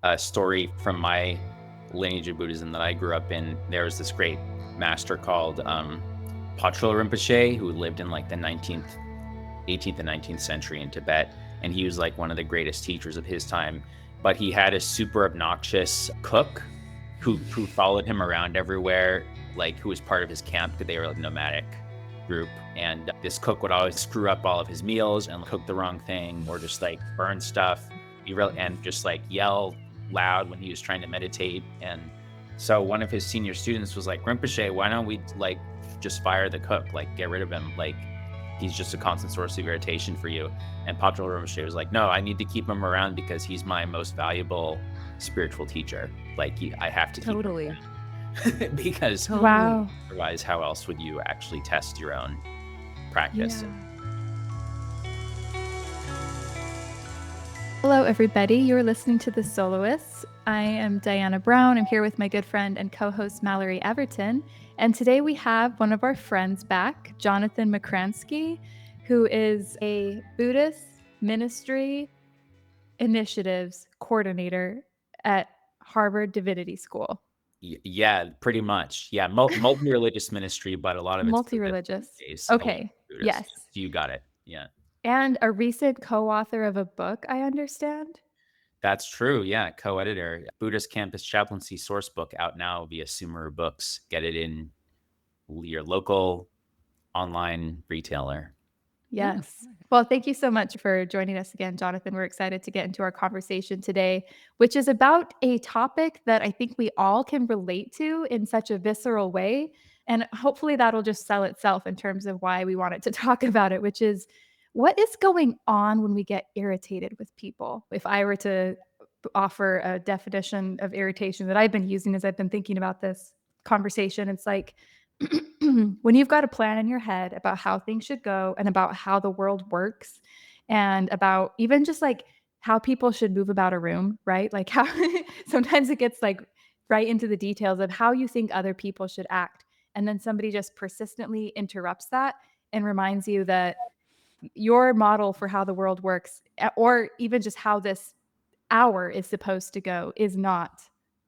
A story from my lineage of Buddhism that I grew up in, there was this great master called Phakchok Rinpoche, who lived in like the 18th and 19th century in Tibet. And he was like one of the greatest teachers of his time. But he had a super obnoxious cook who followed him around everywhere, like who was part of his camp because they were like nomadic group. And this cook would always screw up all of his meals and cook the wrong thing or just like burn stuff and just like yell loud when he was trying to meditate. And so one of his senior students was like, Rinpoche, why don't we like just fire the cook, like get rid of him, like he's just a constant source of irritation for you. And Phakchok Rinpoche was like, no, I need to keep him around because he's my most valuable spiritual teacher. Like I have to keep him Totally. around. Because Totally. Wow. otherwise, how else would you actually test your own practice? Yeah. Hello, everybody. You're listening to The Soloists. I am Diana Brown. I'm here with my good friend and co-host Mallory Everton. And today we have one of our friends back, Jonathan Makransky, who is a Buddhist ministry initiatives coordinator at Harvard Divinity School. Yeah, pretty much. Yeah, multi-religious ministry, but a lot of it's Multi-religious. Buddhist, Okay. Buddhist. Yes. You got it. Yeah. And a recent co-author of a book, I understand. That's true. Yeah, co-editor, Buddhist Campus Chaplaincy source book out now via Sumer Books. Get it in your local online retailer. Yes. Well, thank you so much for joining us again, Jonathan. We're excited to get into our conversation today, which is about a topic that I think we all can relate to in such a visceral way. And hopefully that'll just sell itself in terms of why we wanted to talk about it, which is what is going on when we get irritated with people? If I were to offer a definition of irritation that I've been using as I've been thinking about this conversation, it's like, when you've got a plan in your head about how things should go and about how the world works and about even just like how people should move about a room, right? Like how sometimes it gets like right into the details of how you think other people should act. And then somebody just persistently interrupts that and reminds you that your model for how the world works, or even just how this hour is supposed to go, is not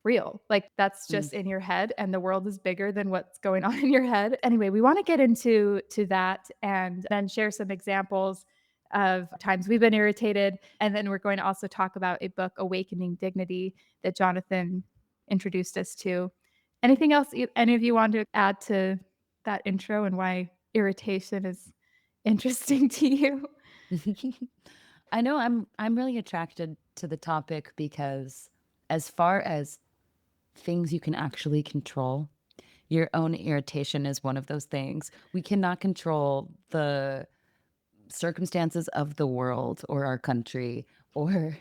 real. Like that's just in your head, and the world is bigger than what's going on in your head. Anyway, we want to get into that and then share some examples of times we've been irritated. And then we're going to also talk about a book, Awakening Dignity, that Jonathan introduced us to. Anything else any of you want to add to that intro and why irritation is interesting to you? I know I'm really attracted to the topic because as far as things you can actually control, your own irritation is one of those things. We cannot control the circumstances of the world or our country or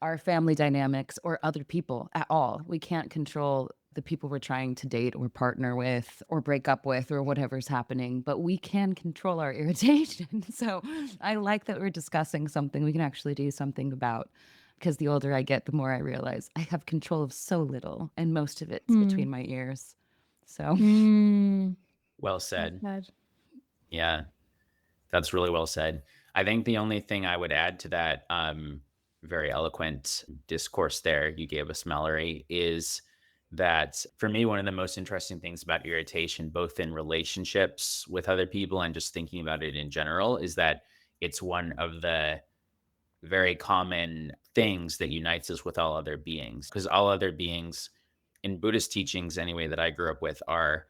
our family dynamics or other people at all. We can't control the people we're trying to date or partner with or break up with or whatever's happening, but we can control our irritation. So I like that we're discussing something we can actually do something about, because the older I get, the more I realize I have control of so little, and most of it's between my ears. So Well said. Yeah, that's really well said. I think the only thing I would add to that very eloquent discourse there you gave us, Mallory, is that for me, one of the most interesting things about irritation, both in relationships with other people and just thinking about it in general, is that it's one of the very common things that unites us with all other beings. Because all other beings, in Buddhist teachings anyway, that I grew up with, are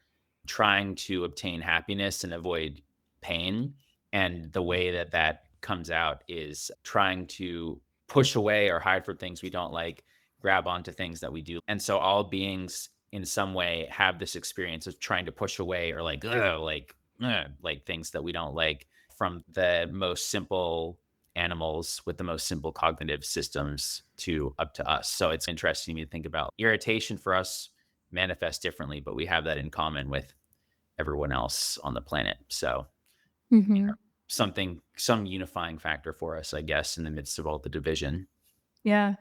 trying to obtain happiness and avoid pain. And the way that that comes out is trying to push away or hide from things we don't like, grab onto things that we do. And so all beings in some way have this experience of trying to push away or like, ugh, like things that we don't like, from the most simple animals with the most simple cognitive systems to up to us. So it's interesting to think about irritation for us manifests differently, but we have that in common with everyone else on the planet. So some unifying factor for us, I guess, in the midst of all the division. Yeah.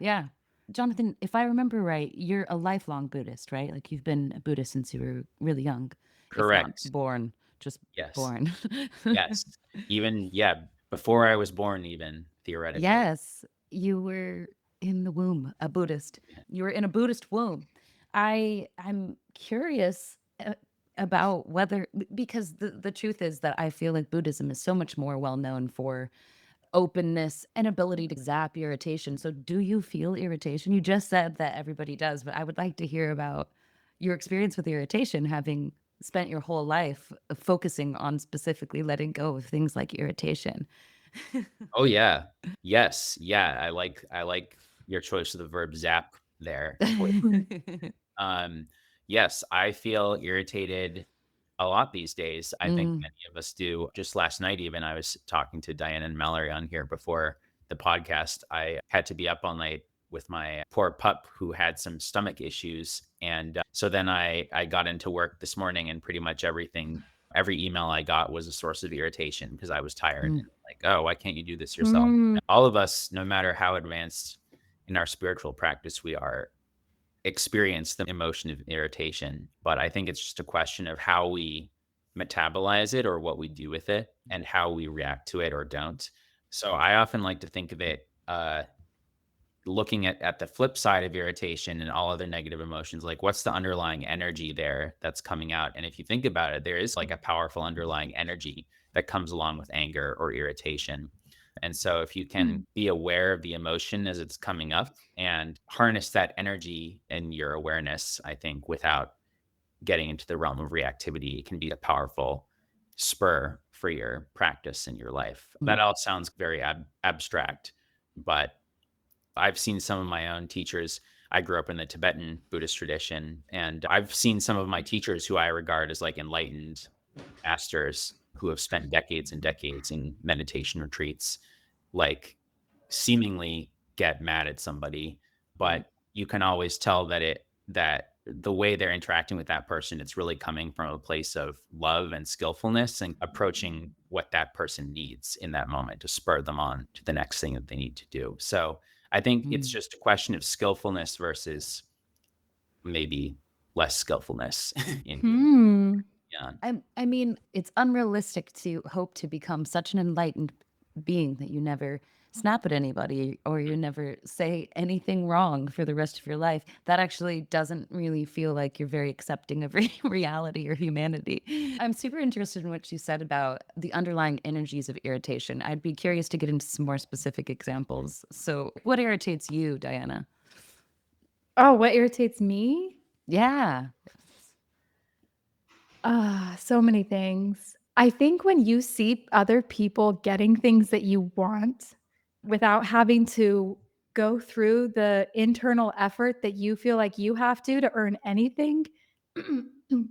Jonathan, if I remember right, you're a lifelong Buddhist, right? Like you've been a Buddhist since you were really young. Correct. If not born, just born. Yes. Even, before I was born, even theoretically. Yes. You were in the womb, a Buddhist. You were in a Buddhist womb. I'm curious about whether, because the truth is that I feel like Buddhism is so much more well known for openness and ability to zap irritation. So do you feel irritation? You just said that everybody does, but I would like to hear about your experience with irritation, having spent your whole life focusing on specifically letting go of things like irritation. Oh, yeah. Yes. Yeah, I like your choice of the verb zap there. Um, yes, I feel irritated a lot these days. I think Mm, many of us do. Just last night, even I was talking to Diana and Mallory on here before the podcast. I had to be up all night with my poor pup who had some stomach issues. And so then I got into work this morning, and pretty much every email I got was a source of irritation because I was tired mm, and like, oh, why can't you do this yourself? Mm. All of us, no matter how advanced in our spiritual practice we are, experience the emotion of irritation. But I think it's just a question of how we metabolize it or what we do with it and how we react to it or don't. So I often like to think of it looking at the flip side of irritation and all other negative emotions, like what's the underlying energy there that's coming out? And if you think about it, there is like a powerful underlying energy that comes along with anger or irritation. And so if you can be aware of the emotion as it's coming up and harness that energy in your awareness, I think without getting into the realm of reactivity, it can be a powerful spur for your practice in your life. mm, That all sounds very abstract, but I've seen some of my own teachers. I grew up in the Tibetan Buddhist tradition, and I've seen some of my teachers who I regard as like enlightened masters who have spent decades and decades in meditation retreats, like seemingly get mad at somebody, mm, but you can always tell that the way they're interacting with that person, it's really coming from a place of love and skillfulness and approaching what that person needs in that moment to spur them on to the next thing that they need to do. So I think it's mm. just a question of skillfulness versus maybe less skillfulness in Hmm. yeah. I mean, it's unrealistic to hope to become such an enlightened being that you never snap at anybody or you never say anything wrong for the rest of your life. That actually doesn't really feel like you're very accepting of reality or humanity. I'm super interested in what you said about the underlying energies of irritation. I'd be curious to get into some more specific examples. So, what irritates you, Diana? Oh, what irritates me? Yeah. So many things. I think when you see other people getting things that you want without having to go through the internal effort that you feel like you have to earn anything,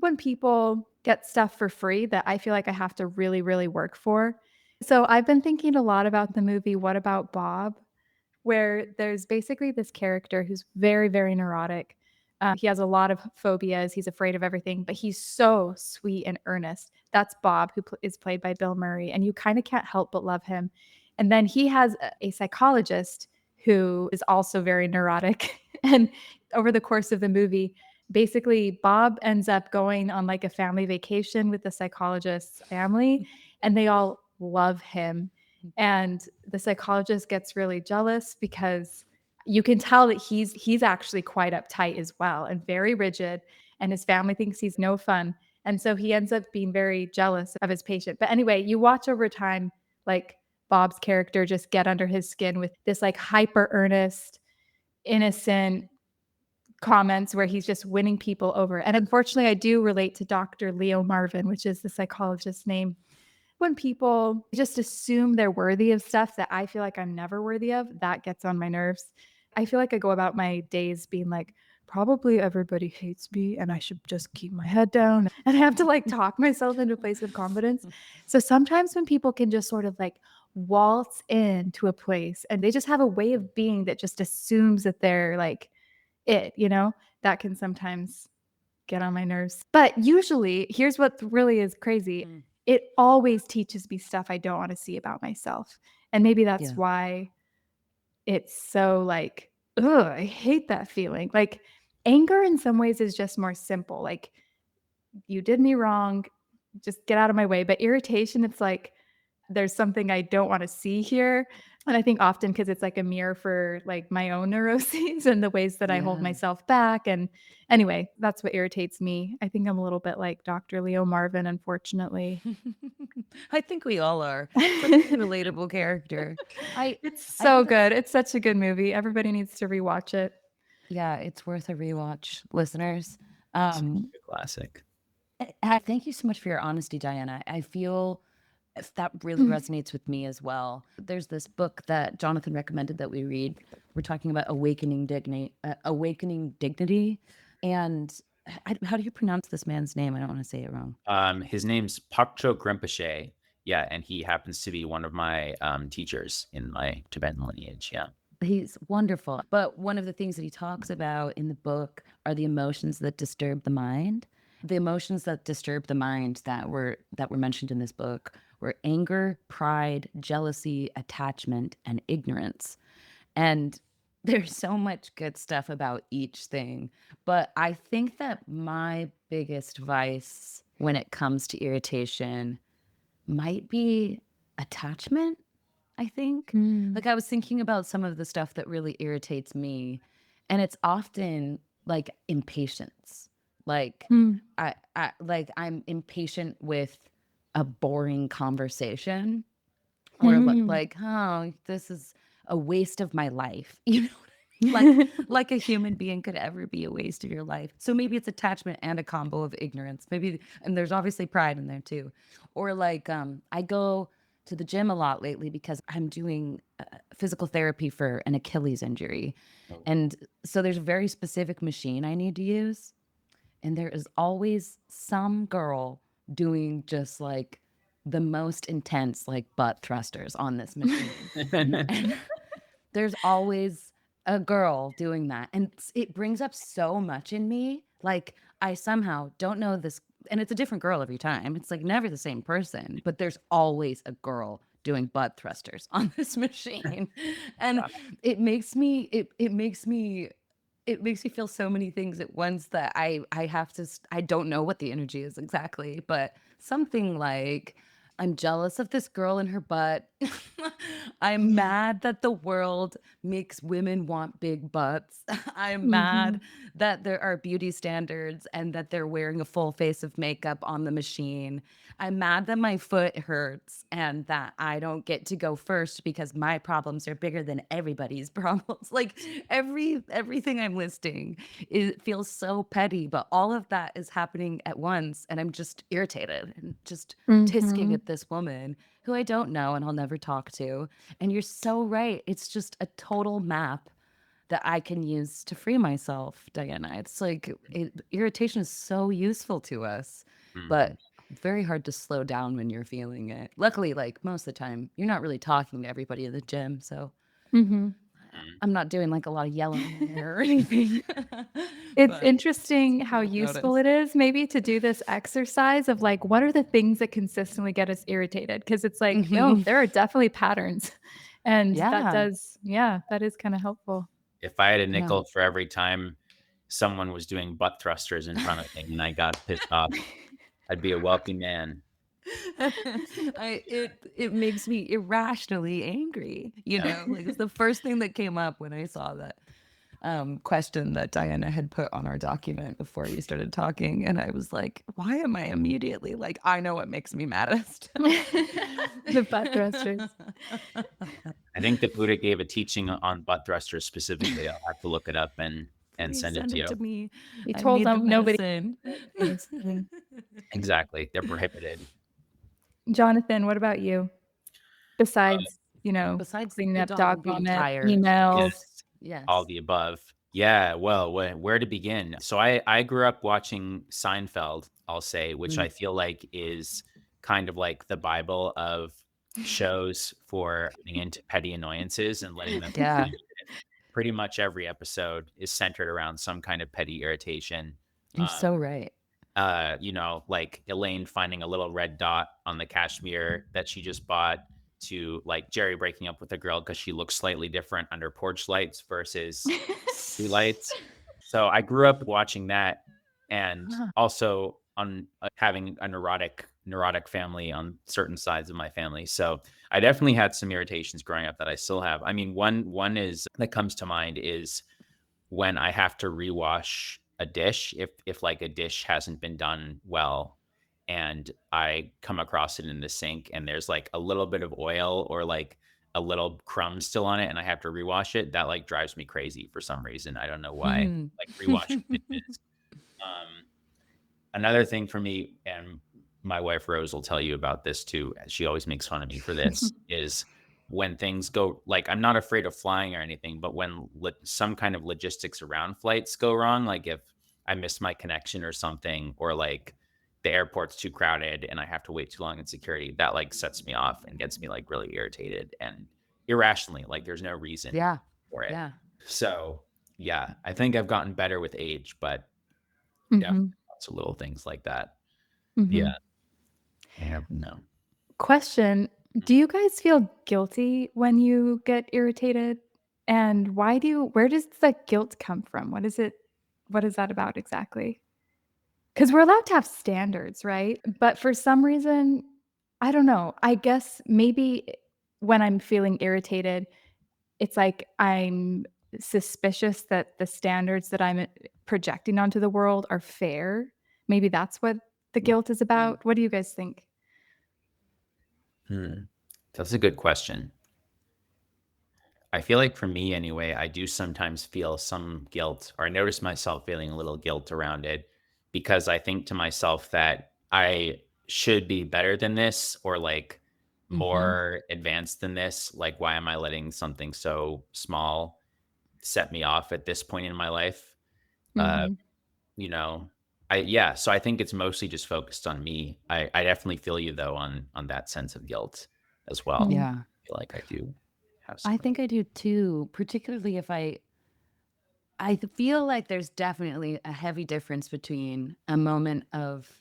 when people get stuff for free that I feel like I have to really, really work for. So I've been thinking a lot about the movie What About Bob? Where there's basically this character who's very, very neurotic. He has a lot of phobias. He's afraid of everything, but he's so sweet and earnest. That's Bob, who is played by Bill Murray, and you kind of can't help but love him. And then he has a psychologist who is also very neurotic. And over the course of the movie, basically, Bob ends up going on like a family vacation with the psychologist's family, and they all love him. And the psychologist gets really jealous because you can tell that he's actually quite uptight as well and very rigid, and his family thinks he's no fun. And so he ends up being very jealous of his patient. But anyway, you watch over time, like Bob's character just get under his skin with this like hyper earnest, innocent comments where he's just winning people over. And unfortunately, I do relate to Dr. Leo Marvin, which is the psychologist's name. When people just assume they're worthy of stuff that I feel like I'm never worthy of, that gets on my nerves. I feel like I go about my days being like, probably everybody hates me and I should just keep my head down. And I have to like talk myself into a place of confidence. So sometimes when people can just sort of like waltz into a place and they just have a way of being that just assumes that they're like that can sometimes get on my nerves. But usually, here's what really is crazy. Mm. It always teaches me stuff I don't want to see about myself. And maybe that's Yeah. why it's so like, ugh, I hate that feeling. Like anger in some ways is just more simple. Like, you did me wrong, just get out of my way. But irritation, it's like, there's something I don't wanna see here. And I think often because it's like a mirror for, like, my own neuroses and the ways that I hold Yeah. myself back, and anyway, that's what irritates me. I think I'm a little bit like Dr. Leo Marvin, unfortunately. I think we all are. Such a relatable character. I It's I so have a good. It's such a good movie. Everybody needs to rewatch it. Yeah, it's worth a rewatch, listeners. Such Um, a classic. Thank you so much for your honesty, Diana. I feel that really Mm. resonates with me as well. There's this book that Jonathan recommended that we read. We're talking about awakening dignity, and how do you pronounce this man's name? I don't want to say it wrong. His name's Phakchok Rinpoche. Yeah, and he happens to be one of my teachers in my Tibetan lineage. Yeah. He's wonderful. But one of the things that he talks about in the book are the emotions that disturb the mind. The emotions that disturb the mind that were mentioned in this book were anger, pride, jealousy, attachment, and ignorance. And there's so much good stuff about each thing. But I think that my biggest vice when it comes to irritation might be attachment. I think. Mm. Like, I was thinking about some of the stuff that really irritates me, and it's often, like, impatience. Like, Mm. I'm impatient with a boring conversation or Mm. like, "Oh, this is a waste of my life." You know what I mean? Like a human being could ever be a waste of your life. So maybe it's attachment and a combo of ignorance. Maybe and there's obviously pride in there too. Or like, I go to the gym a lot lately because I'm doing, physical therapy for an Achilles injury, Oh. and so there's a very specific machine I need to use, and there is always some girl doing just like the most intense like butt thrusters on this machine. And there's always a girl doing that. And it brings up so much in me. Like I somehow don't know this, and it's a different girl every time. It's like never the same person, but there's always a girl doing butt thrusters on this machine. And it makes me feel so many things at once that I have to I don't know what the energy is exactly, but something like I'm jealous of this girl and her butt. I'm mad that the world makes women want big butts. I'm mad Mhm. that there are beauty standards and that they're wearing a full face of makeup on the machine. I'm mad that my foot hurts and that I don't get to go first because my problems are bigger than everybody's problems. Like everything I'm listing, it feels so petty, but all of that is happening at once and I'm just irritated and just tisking Mhm. at this woman who I don't know and I'll never talk to. And you're so right. It's just a total map that I can use to free myself, Diana. It's like irritation is so useful to us, Mhm. but very hard to slow down when you're feeling it. Luckily, like most of the time, you're not really talking to everybody in the gym. So Mhm. Mhm. I'm not doing like a lot of yelling or anything. It's But interesting how I useful notice. it is maybe to do this exercise of like, what are the things that consistently get us irritated? Because it's like, oh, Hmm. there are definitely patterns. And that Yeah. does, yeah, that is kind of helpful. If I had a Yeah. nickel for every time someone was doing butt thrusters in front of me and I got pissed off, I'd be a wealthy man. It makes me irrationally angry, Yeah. like it's the first thing that came up when I saw that question that Diana had put on our document before we started talking. And I was like, why am I immediately like, I know what makes me maddest. The butt thrusters. I think the Buddha gave a teaching on butt thrusters specifically. I'll have to look it up and Please send it send to it to you. me. He I told need the them nobody. medicine. Exactly. They're prohibited. Jonathan, what about you? Uh, Besides, Besides cleaning the up dog dog and being vomit, tired. emails. yes. All Yes. the above. Yeah, well, where to begin? So I grew up watching Seinfeld, I'll say, which Mm. I feel like is kind of like the Bible of shows for getting into petty annoyances and letting them Yeah, pretty much every episode is centered around some kind of petty irritation. you're so right. Like Elaine finding a little red dot on the cashmere that she just bought, to like Jerry breaking up with a girl because she looks slightly different under porch lights versus street lights. So I grew up watching that, and Huh. also on having a neurotic family on certain sides of my family. So I definitely had some irritations growing up that I still have. I mean, one is that comes to mind is when I have to rewash a dish, if like a dish hasn't been done well and I come across it in the sink and there's like a little bit of oil or like a little crumb still on it and I have to rewash it, that like drives me crazy for some reason. I don't know why. Hmm. Like rewashing dishes. Um, Another thing for me, and my wife Rose will tell you about this too, she always makes fun of me for this, is when things go like I'm not afraid of flying or anything, but when some kind of logistics around flights go wrong, like if I miss my connection or something, or like the airport's too crowded and I have to wait too long in security, that like sets me off and gets me like really irritated and irrationally, like there's no reason Yeah. for it. Yeah. So yeah, I think I've gotten better with age, but definitely Mhm. lots of little things like that. Yeah. Mhm. Yeah, no. Question, do you guys feel guilty when you get irritated? And where does that guilt come from? What is that about exactly? Because we're allowed to have standards, right? But for some reason, I don't know. I guess maybe when I'm feeling irritated, it's like I'm suspicious that the standards that I'm projecting onto the world are fair. Maybe that's what the guilt is about. What do you guys think? Hmm. That's a good question. I feel like for me anyway, I do sometimes feel some guilt, or I notice myself feeling a little guilt around it because I think to myself that I should be better than this or like Mhm. more advanced than this. Like, why am I letting something so small set me off at this point in my life? Uh, Mhm. you know, yeah, so I think it's mostly just focused on me. I definitely feel you though on that sense of guilt as well. Mhm. Yeah. I feel like I do have some I of that. think I do too, particularly if I feel like there's definitely a heavy difference between a moment of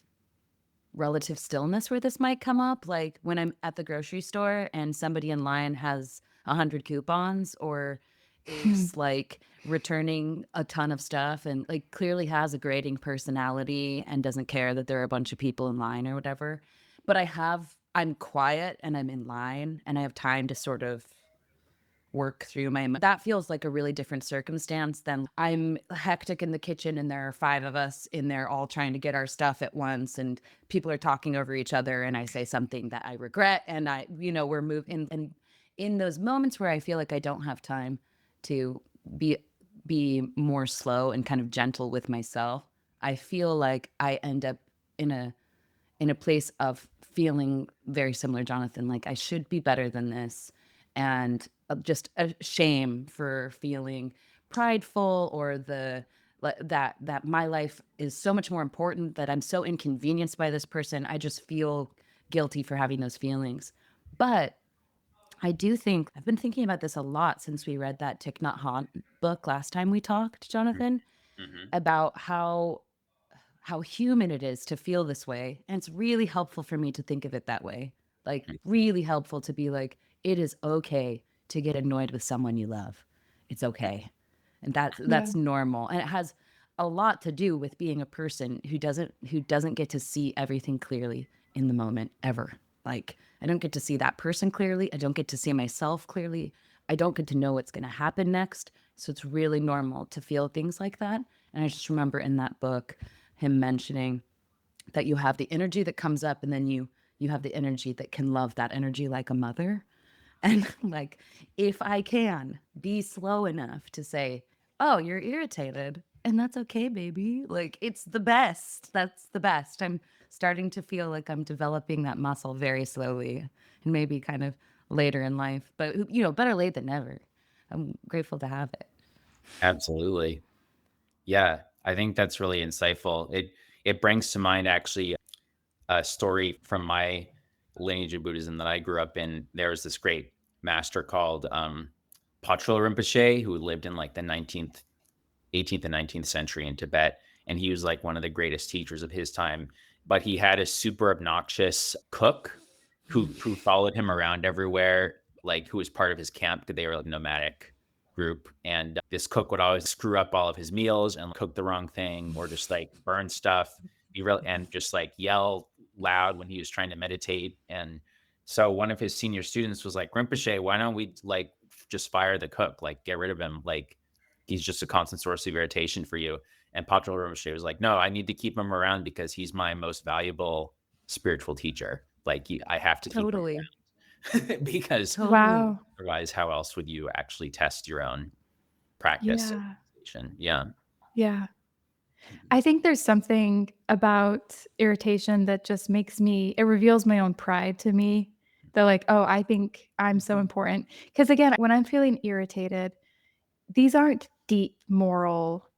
relative stillness where this might come up, like when I'm at the grocery store and somebody in line has 100 coupons or is like returning a ton of stuff and like clearly has a grating personality and doesn't care that there are a bunch of people in line or whatever. But I'm quiet and I'm in line and I have time to sort of work through that feels like a really different circumstance than I'm hectic in the kitchen and there are 5 of us in there all trying to get our stuff at once and people are talking over each other and I say something that I regret and we're moving and in those moments where I feel like I don't have time to be more slow and kind of gentle with myself, I feel like I end up in a place of feeling very similar, Jonathan, like I should be better than this, and just a shame for feeling prideful or that my life is so much more important that I'm so inconvenienced by this person. I just feel guilty for having those feelings. But I do think I've been thinking about this a lot since we read that Thich Nhat Hanh book last time we talked, Jonathan, Mhm. about how human it is to feel this way. And it's really helpful for me to think of it that way. Like, really helpful to be like, it is okay to get annoyed with someone you love. It's okay. And Yeah. that's normal. And it has a lot to do with being a person who doesn't get to see everything clearly in the moment ever. Like, I don't get to see that person clearly. I don't get to see myself clearly. I don't get to know what's going to happen next. So it's really normal to feel things like that. And I just remember in that book him mentioning that you have the energy that comes up and then you have the energy that can love that energy like a mother. And like if I can be slow enough to say, "Oh, you're irritated." And that's okay, baby. Like it's the best. That's the best. I'm starting to feel like I'm developing that muscle very slowly and maybe kind of later in life, but better late than never. I'm grateful to have it. Absolutely. Yeah, I think that's really insightful. It brings to mind actually a story from my lineage of Buddhism that I grew up in. There was this great master called Phakchok Rinpoche who lived in like the 18th and 19th century in Tibet, and he was like one of the greatest teachers of his time. But he had a super obnoxious cook who followed him around everywhere, like who was part of his camp because they were like nomadic group. And this cook would always screw up all of his meals and cook the wrong thing or just like burn stuff. be real and just like yell loud when he was trying to meditate. And so one of his senior students was like, Rinpoche, why don't we like just fire the cook, like get rid of him, like he's just a constant source of irritation for you. And Phakchok Rinpoche was like, no, I need to keep him around because he's my most valuable spiritual teacher. Like I have to keep him Totally. around because Totally. Wow. otherwise, how else would you actually test your own practice? Yeah. Yeah. Yeah. I think there's something about irritation that just makes it reveals my own pride to me. They're like, oh, I think I'm so important. Because again, when I'm feeling irritated, these aren't deep moral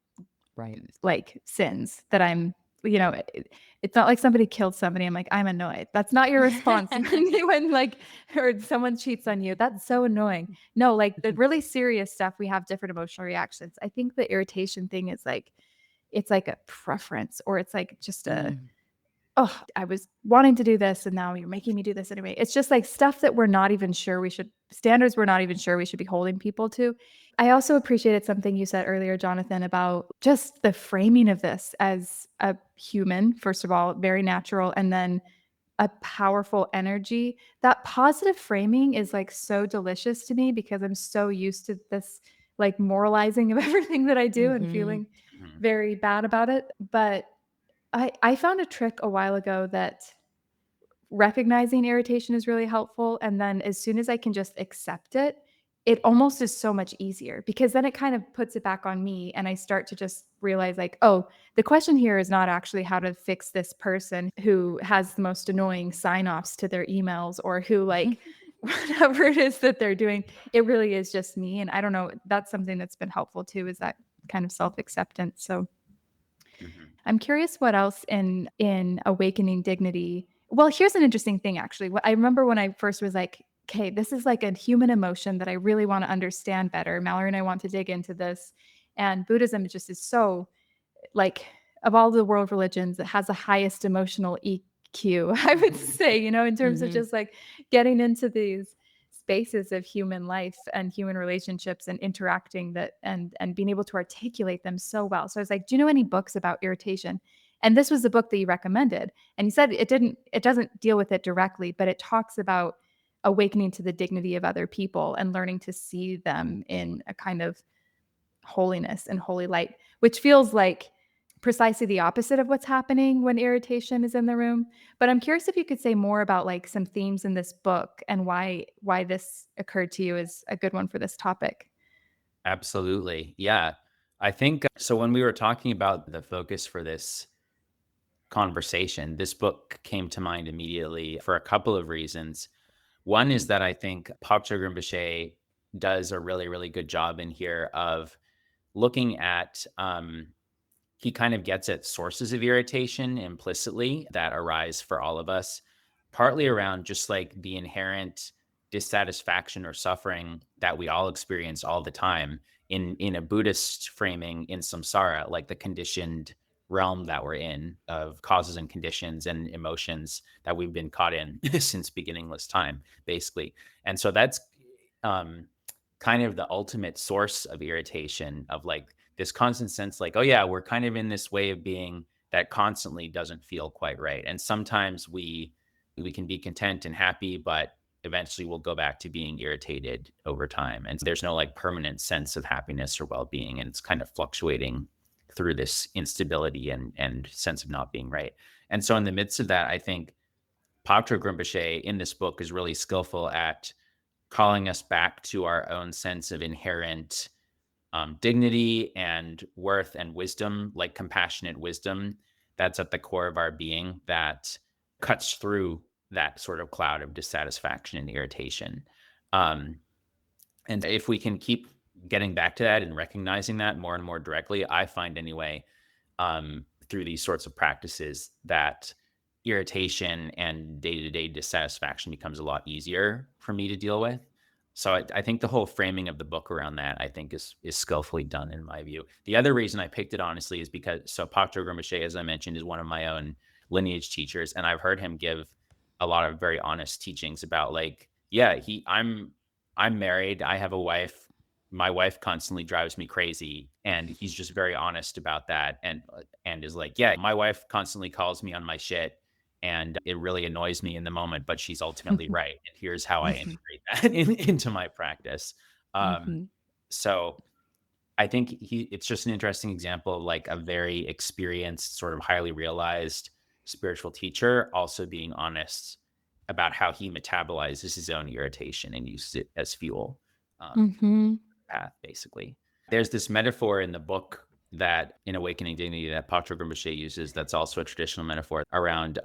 Right. like sins that I'm, it's not like somebody killed somebody. I'm like, I'm annoyed. That's not your response when like, or someone cheats on you. That's so annoying. No, like the really serious stuff, we have different emotional reactions. I think the irritation thing is like, it's like a preference, or it's like just oh, I was wanting to do this and now you're making me do this anyway. It's just like stuff that standards we're not even sure we should be holding people to. I also appreciated something you said earlier, Jonathan, about just the framing of this as a human, first of all, very natural, and then a powerful energy. That positive framing is like so delicious to me because I'm so used to this like moralizing of everything that I do and feeling Mhm. very bad about it. But I found a trick a while ago that recognizing irritation is really helpful. And then as soon as I can just accept it, it almost is so much easier because then it kind of puts it back on me. And I start to just realize, like, oh, the question here is not actually how to fix this person who has the most annoying sign offs to their emails or who, like, whatever it is that they're doing. It really is just me. And I don't know, that's something that's been helpful too, is that kind of self acceptance. So Mhm. I'm curious what else in awakening dignity. Well, here's an interesting thing actually. What I remember when I first was like, okay, this is like a human emotion that I really want to understand better. Mallory and I want to dig into this. And Buddhism just is so like, of all the world religions, it has the highest emotional EQ, I would say, in terms of just like getting into these spaces of human life and human relationships and interacting that and being able to articulate them so well. So I was like, do you know any books about irritation? And this was the book that you recommended. And he said it doesn't deal with it directly, but it talks about awakening to the dignity of other people and learning to see them in a kind of holiness and holy light, which feels like precisely the opposite of what's happening when irritation is in the room. But I'm curious if you could say more about like some themes in this book and why this occurred to you as a good one for this topic. Absolutely. Yeah. I think so. When we were talking about the focus for this conversation, this book came to mind immediately for a couple of reasons. One is that I think Phakchok Rinpoche does a really, really good job in here of looking at, he kind of gets at sources of irritation implicitly that arise for all of us, partly around just like the inherent dissatisfaction or suffering that we all experience all the time in a Buddhist framing in samsara, like the conditioned realm that we're in of causes and conditions and emotions that we've been caught in since beginningless time, basically. And so that's um, kind of the ultimate source of irritation, of like this constant sense like, oh yeah, we're kind of in this way of being that constantly doesn't feel quite right. And sometimes we can be content and happy, but eventually we'll go back to being irritated over time. And there's no like permanent sense of happiness or well-being. And it's kind of fluctuating through this instability and sense of not being right. And so in the midst of that, I think Phakchok Rinpoche in this book is really skillful at calling us back to our own sense of inherent dignity and worth and wisdom, like compassionate wisdom that's at the core of our being, that cuts through that sort of cloud of dissatisfaction and irritation. Um, and if we can keep getting back to that and recognizing that more and more directly, I find anyway, through these sorts of practices, that irritation and day-to-day dissatisfaction becomes a lot easier for me to deal with. So I think the whole framing of the book around that, I think, is skillfully done in my view. The other reason I picked it, honestly, is because Phakchok Rinpoche, as I mentioned, is one of my own lineage teachers, and I've heard him give a lot of very honest teachings about like, yeah, I'm married, I have a wife. My wife constantly drives me crazy, And he's just very honest about that, and is like, yeah, my wife constantly calls me on my shit, and it really annoys me in the moment, but she's ultimately right. And here's how I Mhm. integrate that into my practice. Um, Mhm. so I think it's just an interesting example of like a very experienced, sort of highly realized spiritual teacher also being honest about how he metabolizes his own irritation and uses it as fuel. Mhm. Path, basically. There's this metaphor in the book that in Awakening Dignity that Phakchok Rinpoche uses that's also a traditional metaphor around,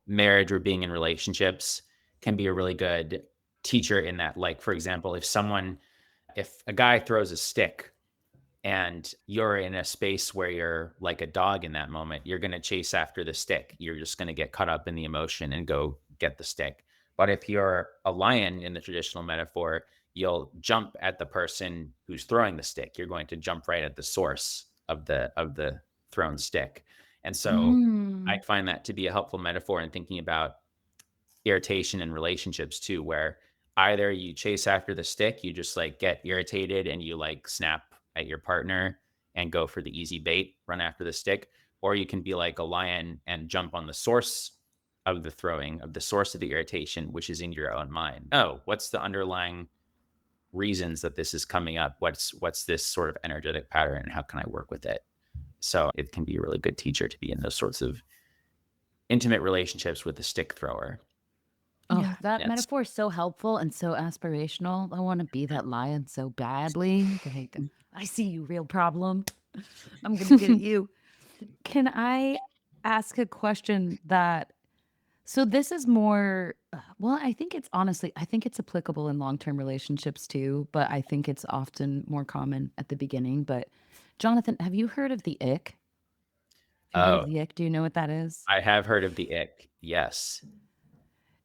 marriage or being in relationships can be a really good teacher in that. Like, for example, if a guy throws a stick and you're in a space where you're like a dog in that moment, you're going to chase after the stick. You're just going to get caught up in the emotion and go get the stick. But if you're a lion in the traditional metaphor, you'll jump at the person who's throwing the stick. You're going to jump right at the source of the thrown stick. And so I Mm. find that to be a helpful metaphor in thinking about irritation in relationships too, where either you chase after the stick, you just like get irritated and you like snap at your partner and go for the easy bait, run after the stick, or you can be like a lion and jump on the source of the throwing, of the source of the irritation, which is in your own mind. Oh, what's the underlying reasons that this is coming up? What's this sort of energetic pattern and how can I work with it? So it can be a really good teacher to be in those sorts of intimate relationships with the stick thrower. Oh, Yeah. that Yes. metaphor is so helpful and so aspirational. I want to be that lion so badly. Like, I see you, real problem. I'm gonna get at you. Can I ask a question that so this is more well, I think it's honestly, I think it's applicable in long-term relationships too, but I think it's often more common at the beginning. But Jonathan, have you heard of the ick? Have you heard of Oh, the ick? Do you know what that is? I have heard of the ick. Yes.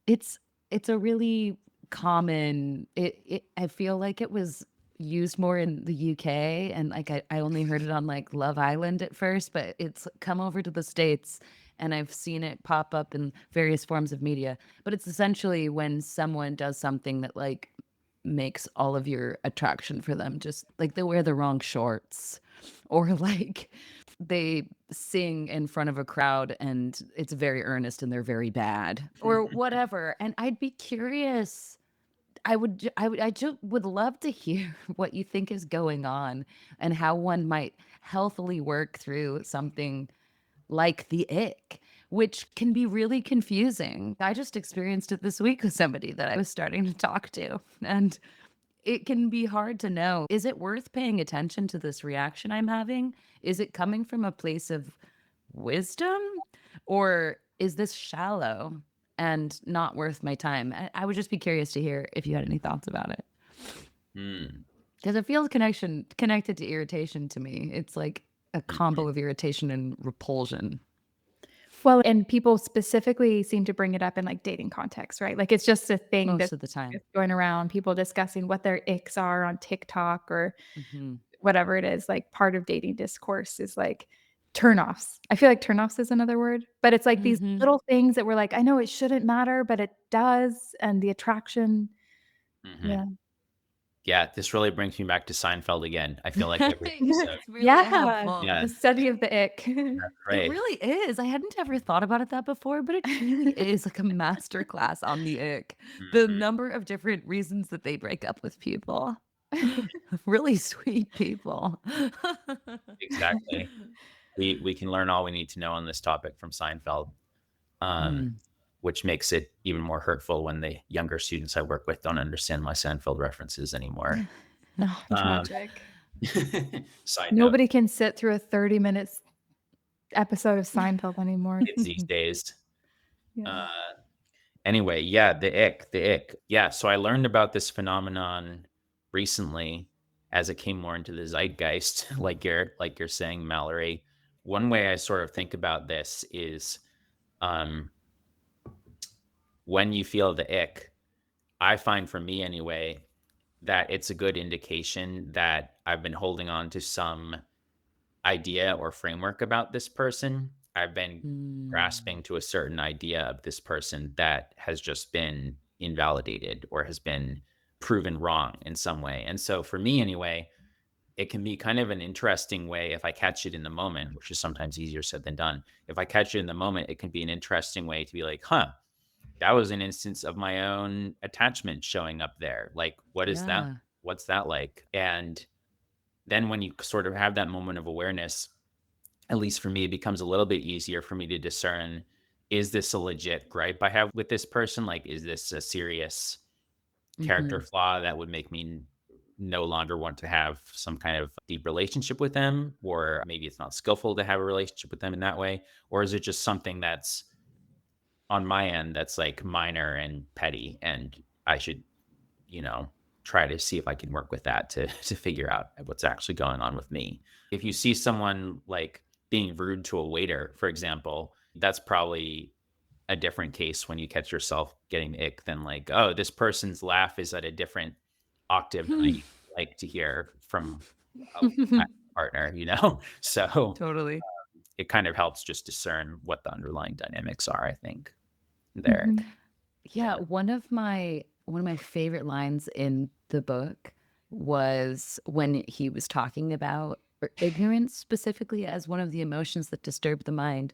It's it's a really common I feel like it was used more in the UK and like I only heard it on like Love Island at first, but it's come over to the States and I've seen it pop up in various forms of media. But it's essentially when someone does something that like makes all of your attraction for them just like they wear the wrong shorts or like they sing in front of a crowd and it's very earnest and they're very bad or whatever. And I'd be curious. I just would love to hear what you think is going on and how one might healthily work through something like the ick, which can be really confusing. I just experienced it this week with somebody that I was starting to talk to, and it can be hard to know, is it worth paying attention to this reaction I'm having? Is it coming from a place of wisdom? Or is this shallow and not worth my time? I would just be curious to hear if you had any thoughts about it. Mm, Because it feels connected to irritation to me. It's like a mhm. combo of irritation and repulsion Well, and people specifically seem to bring it up in, like, dating context, right? Like, it's just a thing most that's of the time. going around, people discussing what their icks are on TikTok or Hmm. whatever it is, like, part of dating discourse is, like, turnoffs. I feel like turnoffs is another word, but it's, like, these Hmm. little things that we're like, "I know it shouldn't matter, but it does," and the attraction. Yeah. Mhm. Yeah, this really brings me back to Seinfeld again. I feel like every episode. It's really Yeah, helpful. Yeah, the study of the ick. that's It right. really is. I hadn't ever thought about it that before, but it really is like a master class on the ick. The Mhm. number of different reasons that they break up with people. Really sweet people. Exactly. We can learn all we need to know on this topic from Seinfeld, um, Mm. which makes it even more hurtful when the younger students I work with don't understand my Seinfeld references anymore. No, Um, tragic. side note, Nobody can sit through a 30 minutes episode of Seinfeld anymore. kids these days. Yeah. Uh, Anyway, yeah, the ick. Yeah, so I learned about this phenomenon recently as it came more into the zeitgeist, like you're saying, Mallory. One way I sort of think about this is um, when you feel the ick, I find for me anyway that it's a good indication that I've been holding on to some idea or framework about this person. I've been Mm. grasping to a certain idea of this person that has just been invalidated or has been proven wrong in some way. And so for me anyway, it can be kind of an interesting way if I catch it in the moment, which is sometimes easier said than done. If I catch it in the moment, it can be an interesting way to be like, huh, that was an instance of my own attachment showing up there. Like, what is that? Yeah. What's that like? And then when you sort of have that moment of awareness, at least for me, it becomes a little bit easier for me to discern, is this a legit gripe I have with this person? Like, is this a serious character Mhm. flaw that would make me no longer want to have some kind of deep relationship with them? Or maybe it's not skillful to have a relationship with them in that way? Or is it just something that's on my end that's like minor and petty and I should, you know, try to see if I can work with that to to figure out what's actually going on with me. If you see someone like being rude to a waiter, for example, that's probably a different case when you catch yourself getting the ick than like, oh, this person's laugh is at a different octave than I like to hear from a partner, you know? So Totally. it kind of helps just discern what the underlying dynamics are, I think, there. Mhm. Yeah, Yeah. one of my favorite lines in the book was when he was talking about ignorance specifically as one of the emotions that disturb the mind.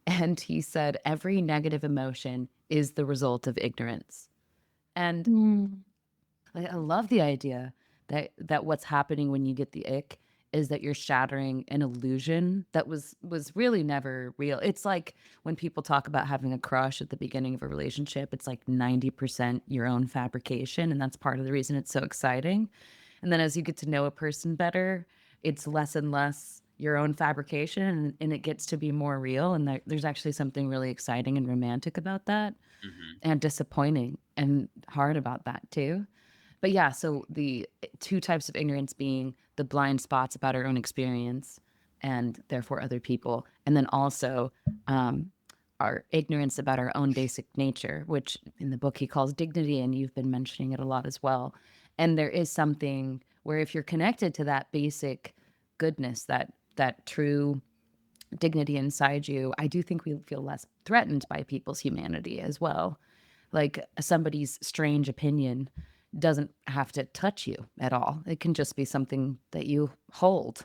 And he said, every negative emotion is the result of ignorance. And Mm. I love the idea that what's happening when you get the ick is that you're shattering an illusion that was really never real. It's like when people talk about having a crush at the beginning of a relationship, it's like 90% your own fabrication, and that's part of the reason it's so exciting. And then as you get to know a person better, it's less and less your own fabrication, and it gets to be more real, and there's actually something really exciting and romantic about that, Mhm. and disappointing and hard about that too. But yeah, so the two types of ignorance being the blind spots about our own experience and therefore other people, and then also um, our ignorance about our own basic nature, which in the book he calls dignity, and you've been mentioning it a lot as well. And there is something where if you're connected to that basic goodness, that true dignity inside you, I do think we feel less threatened by people's humanity as well. Like somebody's strange opinion doesn't have to touch you at all. It can just be something that you hold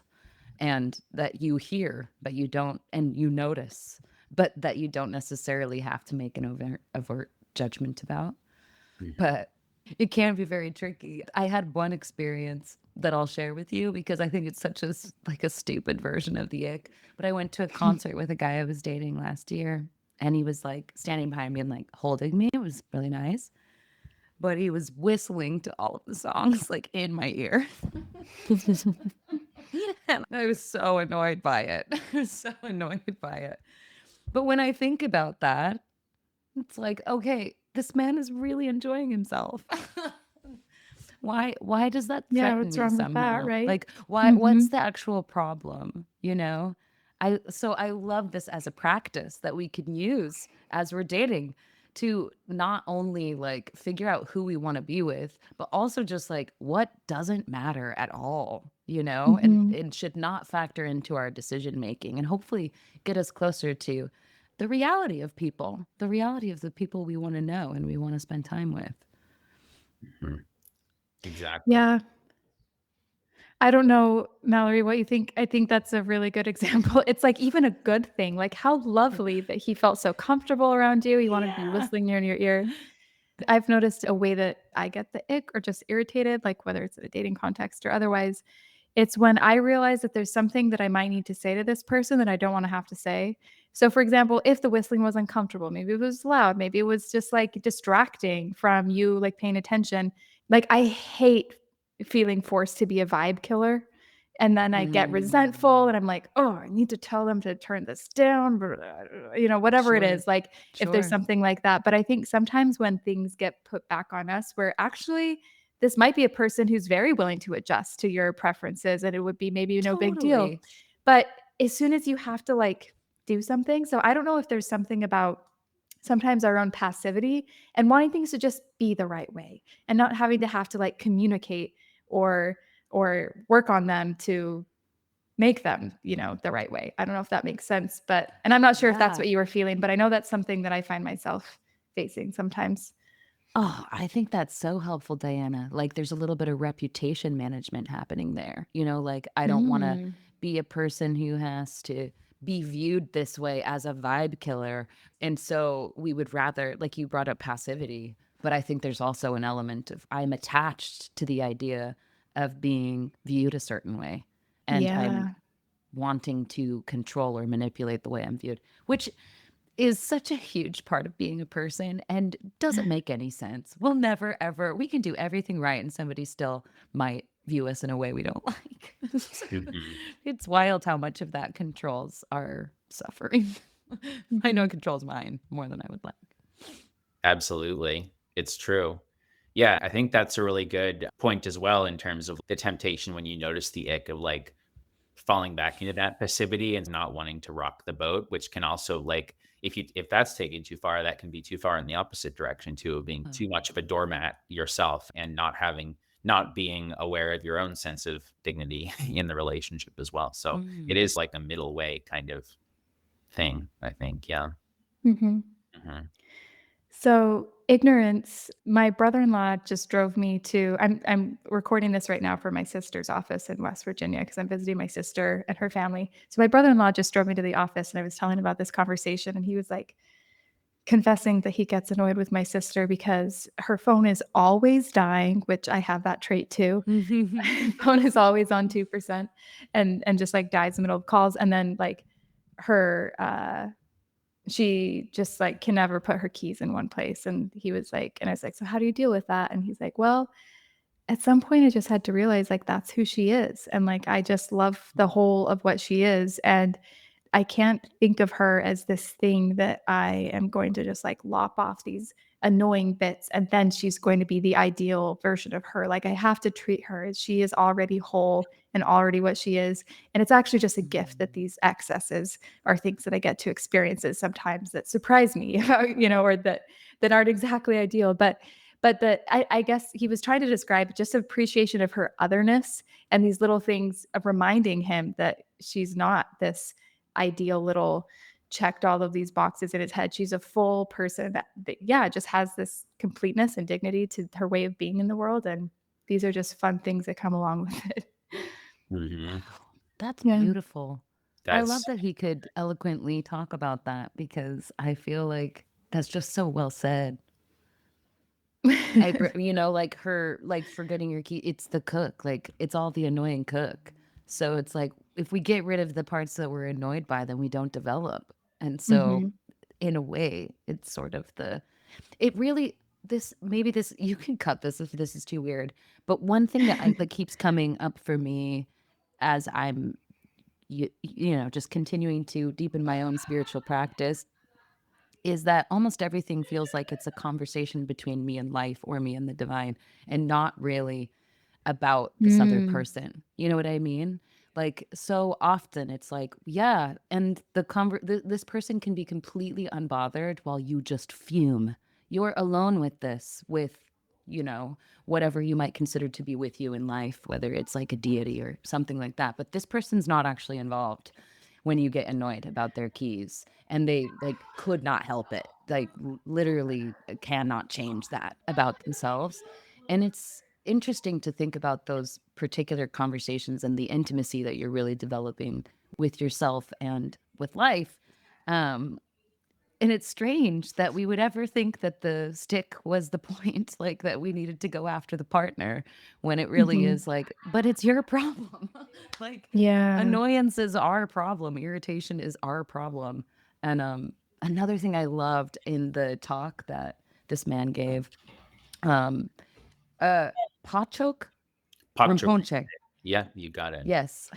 and that you hear, but you don't, and you notice, but that you don't necessarily have to make an overt judgment about. Mhm. But it can be very tricky. I had one experience that I'll share with you because I think it's such like a stupid version of the ick. But I went to a concert with a guy I was dating last year, and he was like standing behind me and like holding me. It was really nice. But he was whistling to all of the songs like in my ear. And I was so annoyed by it. I was so annoyed by it. But when I think about that, it's like, okay, this man is really enjoying himself. Why does that Yeah, threaten what's me wrong with that, somehow? right? Like what's Mhm. the actual problem, you know? I love this as a practice that we can use as we're dating to not only like figure out who we want to be with, but also just like what doesn't matter at all, you know? And Mhm. it should not factor into our decision making and hopefully get us closer to the reality of people, the reality of the people we want to know and we want to spend time with. Mhm. Exactly. Yeah. I don't know, Mallory, what you think. I think that's a really good example. It's like even a good thing. Like how lovely that he felt so comfortable around you. He wanted to be Yeah. whistling near your ear. I've noticed a way that I get the ick or just irritated, like whether it's in a dating context or otherwise, it's when I realize that there's something that I might need to say to this person that I don't want to have to say. So, for example, if the whistling was uncomfortable, maybe it was loud, maybe it was just like distracting from you, like paying attention. Like, I hate feeling forced to be a vibe killer. And then I get resentful Mm, and I'm like, oh, I need to tell them to turn this down, whatever it sure, is, like if there's sure. something like that. But I think sometimes when things get put back on us, we're actually this might be a person who's very willing to adjust to your preferences and it would be maybe no big deal. Totally. But as soon as you have to like do something, so I don't know if there's something about sometimes our own passivity and wanting things to just be the right way and not having to have to like communicate or work on them to make them, the right way. I don't know if that makes sense, but and I'm not sure if that's Yeah. what you were feeling, but I know that's something that I find myself facing sometimes. Oh, I think that's so helpful, Diana. Like, there's a little bit of reputation management happening there. Like, I don't want to Mm. be a person who has to be viewed this way as a vibe killer. And so we would rather, like you brought up passivity, but I think there's also an element of I'm attached to the idea of being viewed a certain way. And I'm Yeah. wanting to control or manipulate the way I'm viewed, which is such a huge part of being a person and doesn't make any sense. We'll never ever we can do everything right and somebody still might view us in a way we don't like. Mhm. It's wild how much of that controls our suffering. I know Mhm. it controls mine more than I would like. Absolutely. It's true. Yeah, I think that's a really good point as well in terms of the temptation when you notice the ick of like falling back into that passivity and not wanting to rock the boat, which can also like if that's taken too far, that can be too far in the opposite direction too, of being Uh, too much of a doormat yourself and not being aware of your own sense of dignity in the relationship as well. So it mm. is like a middle way kind of thing, I think. Yeah. Mhm. Mhm. So, ignorance, my brother-in-law just drove me to I'm recording this right now for my sister's office in West Virginia because I'm visiting my sister and her family. So my brother-in-law just drove me to the office and I was telling him about this conversation and he was like confessing that he gets annoyed with my sister because her phone is always dying, which I have that trait too. Phone is always on 2% and just like dies in the middle of calls and then like her she just like can never put her keys in one place. And he was like, and I was like, so how do you deal with that? And he's like, well, at some point I just had to realize like that's who she is. And like I just love the whole of what she is. And I can't think of her as this thing that I am going to just like lop off these annoying bits and then she's going to be the ideal version of her. Like I have to treat her as she is already whole and already what she is. And it's actually just a gift that these excesses are things that I get to experiences sometimes that surprise me about, or that aren't exactly ideal. But that I guess he was trying to describe just appreciation of her otherness and these little things of reminding him that she's not this ideal little checked all of these boxes in his head. She's a full person that yeah, just has this completeness and dignity to her way of being in the world. And these are just fun things that come along with it. Mhm. That's Yeah. beautiful. I love That's that he could eloquently talk about that because I feel like that's just so well said. Like her, like forgetting your key, it's the cook, like it's all the annoying cook. So it's like if we get rid of the parts that we're annoyed by, then we don't develop. And so Mhm. in a way, it's sort of it really, maybe this, you can cut this if this is too weird. But one thing that keeps coming up for me as I'm, just continuing to deepen my own spiritual practice is that almost everything feels like it's a conversation between me and life or me and the divine and not really about this other Mm. person. You know what I mean? Like so often it's like, yeah, and this person can be completely unbothered while you just fume. You're alone with this, with whatever you might consider to be with you in life, whether it's like a deity or something like that. But this person's not actually involved when you get annoyed about their keys and they like could not help it, like literally cannot change that about themselves. And it's interesting to think about those particular conversations and the intimacy that you're really developing with yourself and with life. um and it's strange that we would ever think that the stick was the point, like that we needed to go after the partner when it really Mhm. is like, but it's your problem. Like Yeah. annoyance is our problem, irritation is our problem. And another thing I loved in the talk that this man gave, um uh Phakchok Phakchok. Rinpoche. Yeah, you got it. Yes.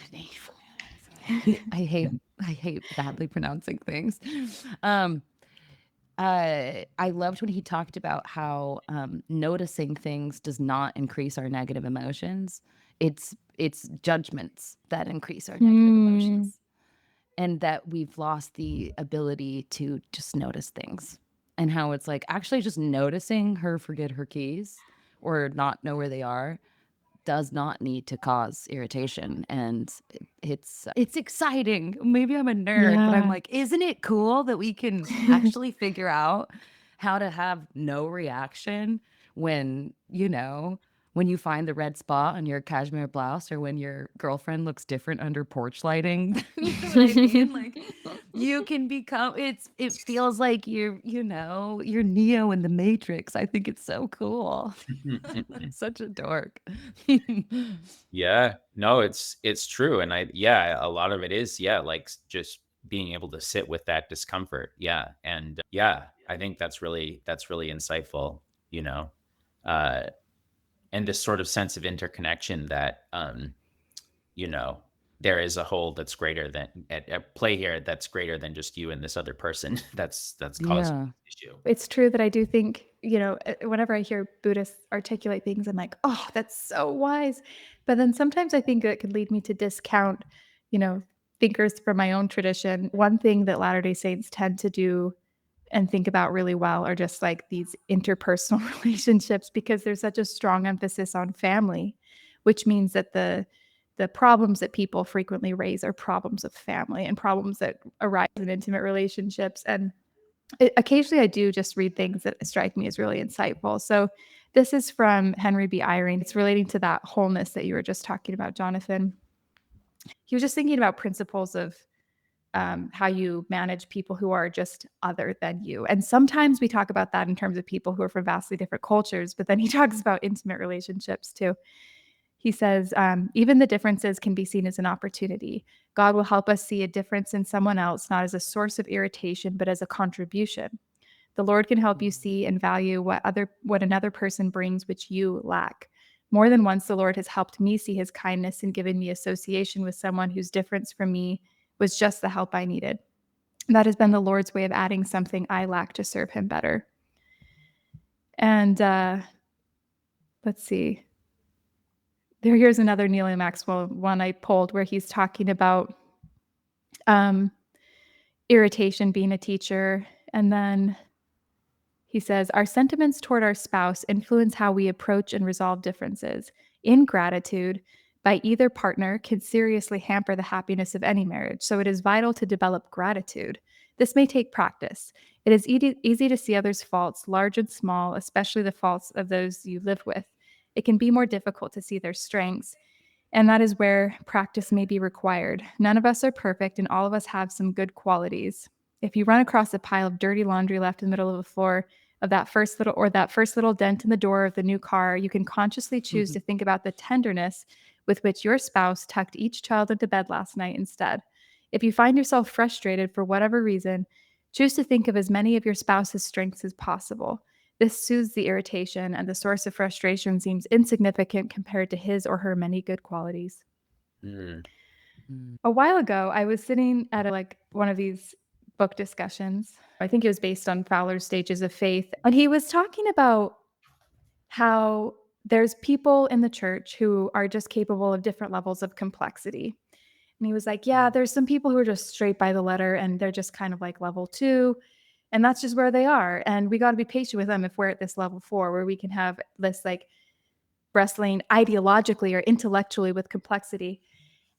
I hate badly pronouncing things. Um I loved when he talked about how noticing things does not increase our negative emotions. It's judgments that increase our negative Mm. emotions, and that we've lost the ability to just notice things. And how it's like actually just noticing her forget her keys or not know where they are does not need to cause irritation. And it's exciting. Maybe I'm a nerd, but I'm Yeah. like, isn't it cool that we can actually figure out how to have no reaction when, when you find the red spot on your cashmere blouse, or when your girlfriend looks different under porch lighting. You know what I mean? Like, you can become, it feels like you're Neo in the Matrix. I think it's so cool. I'm such a dork. Yeah. No, it's true. And yeah, a lot of it is, yeah, like just being able to sit with that discomfort. Yeah. And yeah, I think that's really insightful, you know. Uh and this sort of sense of interconnection that you know, there is a whole that's greater than at play here, that's greater than just you and this other person that's causing Yeah. this issue. It's true that I do think, whenever I hear Buddhists articulate things, I'm like, oh, that's so wise. But then sometimes I think it could lead me to discount, you know, thinkers from my own tradition. One thing that Latter-day Saints tend to do and think about really well are just like these interpersonal relationships, because there's such a strong emphasis on family, which means that the problems that people frequently raise are problems of family and problems that arise in intimate relationships. And occasionally I do just read things that strike me as really insightful. So this is from Henry B. Eyring. It's relating to that wholeness that you were just talking about, Jonathan. He was just thinking about principles of how you manage people who are just other than you. And sometimes we talk about that in terms of people who are from vastly different cultures, but then he talks about intimate relationships too. He says, even the differences can be seen as an opportunity. God will help us see a difference in someone else, not as a source of irritation, but as a contribution. The Lord can help you see and value what another person brings which you lack. More than once, the Lord has helped me see his kindness and given me association with someone whose difference from me was just the help I needed. That has been the Lord's way of adding something I lack to serve him better. And let's see. Here's another Neil Maxwell one I pulled, where he's talking about irritation being a teacher. And then he says, our sentiments toward our spouse influence how we approach and resolve differences. Ingratitude by either partner can seriously hamper the happiness of any marriage, so it is vital to develop gratitude. This may take practice. It is easy to see others' faults, large and small, especially the faults of those you live with. It can be more difficult to see their strengths, and that is where practice may be required. None of us are perfect, and all of us have some good qualities. If you run across a pile of dirty laundry left in the middle of the floor of that first little dent in the door of the new car, you can consciously choose to think about the tenderness with which your spouse tucked each child into bed last night instead. If you find yourself frustrated for whatever reason, choose to think of as many of your spouse's strengths as possible. This soothes the irritation, and the source of frustration seems insignificant compared to his or her many good qualities. Mm. A while ago, I was sitting at one of these book discussions. I think it was based on Fowler's Stages of Faith. And he was talking about how there's people in the church who are just capable of different levels of complexity. And he was like, yeah, there's some people who are just straight by the letter and they're just kind of like level 2. And that's just where they are. And we got to be patient with them if we're at this level 4, where we can have this like wrestling ideologically or intellectually with complexity.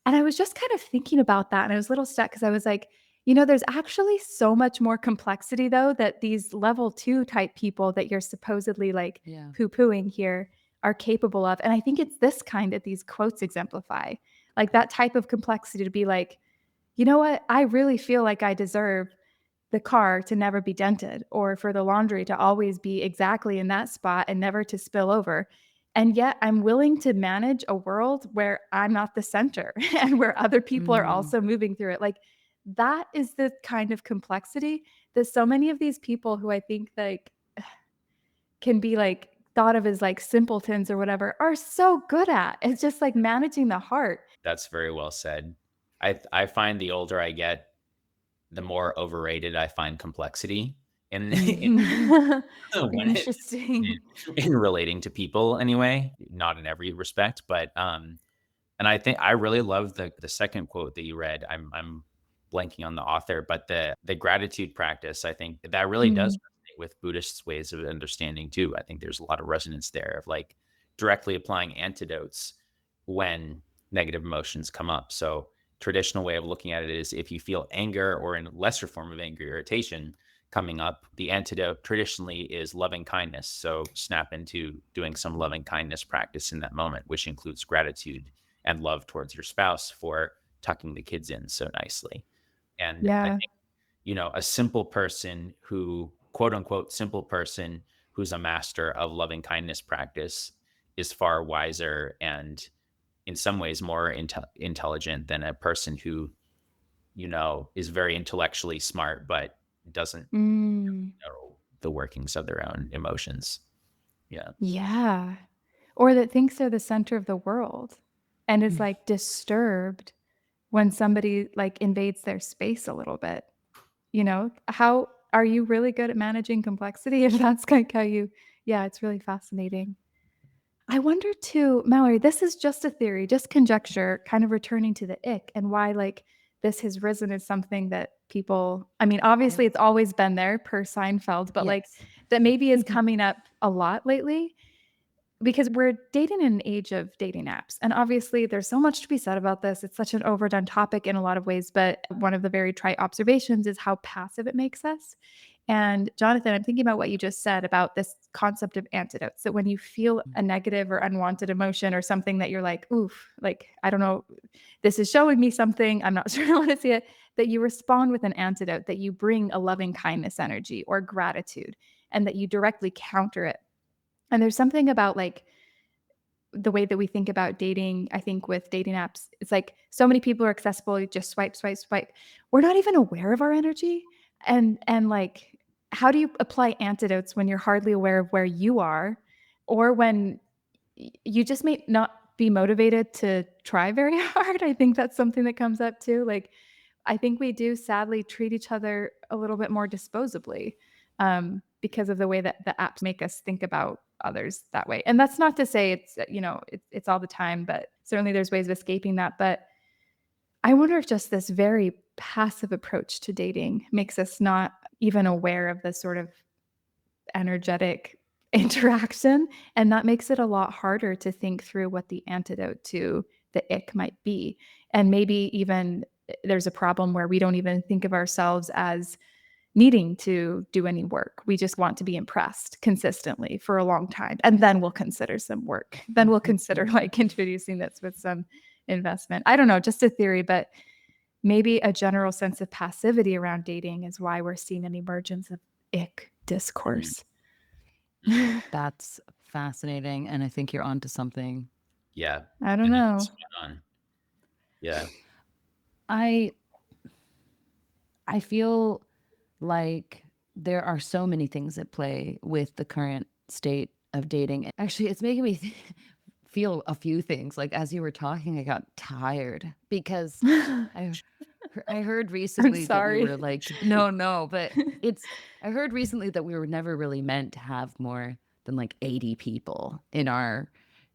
And I was just kind of thinking about that. And I was a little stuck because I was like, there's actually so much more complexity, though, that these level 2 type people that you're supposedly like poo-pooing here are capable of. And I think it's this kind that these quotes exemplify, like that type of complexity to be like, you know what? I really feel like I deserve the car to never be dented, or for the laundry to always be exactly in that spot and never to spill over. And yet I'm willing to manage a world where I'm not the center and where other people are also moving through it. Like, that is the kind of complexity that so many of these people who I think like can be like thought of as like simpletons or whatever are so good at. It's just like managing the heart. That's very well said. I find the older I get, the more overrated I find complexity in when Interesting. in relating to people anyway, not in every respect, but and I think I really love the second quote that you read. I'm blanking on the author, but the gratitude practice, I think that really does resonate with Buddhist ways of understanding too. I think there's a lot of resonance there of like directly applying antidotes when negative emotions come up. So traditional way of looking at it is if you feel anger or in lesser form of anger, irritation, coming up, the antidote traditionally is loving kindness. So snap into doing some loving kindness practice in that moment, which includes gratitude and love towards your spouse for tucking the kids in so nicely. And I Yeah. think, a simple person who, quote unquote, simple person who's a master of loving kindness practice is far wiser and in some ways more intelligent than a person who, is very intellectually smart, but doesn't Mm, know the workings of their own emotions. Yeah. yeah. Or that thinks they're the center of the world and is, Mm. like, disturbed when somebody, like, invades their space a little bit, you know? How are you really good at managing complexity if that's, like, how you yeah, it's really fascinating. I wonder too, Mallory, this is just a theory, just conjecture, kind of returning to the ick and why, like, this has risen as something that people I mean, I obviously, it's always been there per Seinfeld, but, like, Yes. that maybe is coming up a lot lately because we're dating in an age of dating apps. And obviously, there's so much to be said about this. It's such an overdone topic in a lot of ways. But one of the very trite observations is how passive it makes us. And Jonathan, I'm thinking about what you just said about this concept of antidotes. That when you feel a negative or unwanted emotion or something that you're like, oof, like, I don't know, this is showing me something. I'm not sure I want to see it. That you respond with an antidote, that you bring a loving kindness energy or gratitude, and that you directly counter it. And there's something about like the way that we think about dating, I think with dating apps, it's like so many people are accessible, you just swipe, swipe, swipe. We're not even aware of our energy. And like how do you apply antidotes when you're hardly aware of where you are or when you just may not be motivated to try very hard? I think that's something that comes up too. Like I think we do sadly treat each other a little bit more disposably because of the way that the apps make us think about others that way. And that's not to say it's it's all the time, but certainly there's ways of escaping that. But I wonder if just this very passive approach to dating makes us not even aware of the sort of energetic interaction, and that makes it a lot harder to think through what the antidote to the ick might be. And maybe even there's a problem where we don't even think of ourselves as needing to do any work. We just want to be impressed consistently for a long time, and then we'll consider some work. Then we'll consider, like, introducing this with some investment. I don't know, just a theory, but maybe a general sense of passivity around dating is why we're seeing an emergence of ick Mm, discourse. mm. That's fascinating, and I think you're onto something. Yeah. I don't I think it's know. spot on. Yeah. I I feel like there are so many things at play with the current state of dating. Actually, it's making me feel a few things. Like as you were talking, I got tired because I I heard I'm recently that we sorry. were like, no, no, but it's I heard recently that we were never really meant to have more than like 80 people in our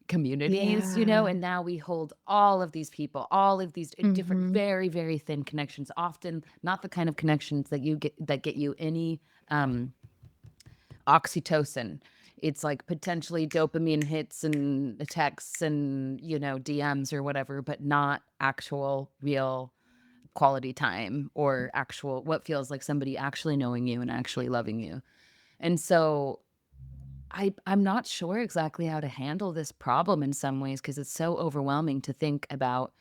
communities, Yeah. and now we hold all of these people, all of these different, Mhm. very, very thin connections, often not the kind of connections that get you any um oxytocin. It's like potentially dopamine hits and texts and, DMs or whatever, but not actual real quality time or actual what feels like somebody actually knowing you and actually loving you. And so I'm not sure exactly how to handle this problem in some ways because it's so overwhelming to think about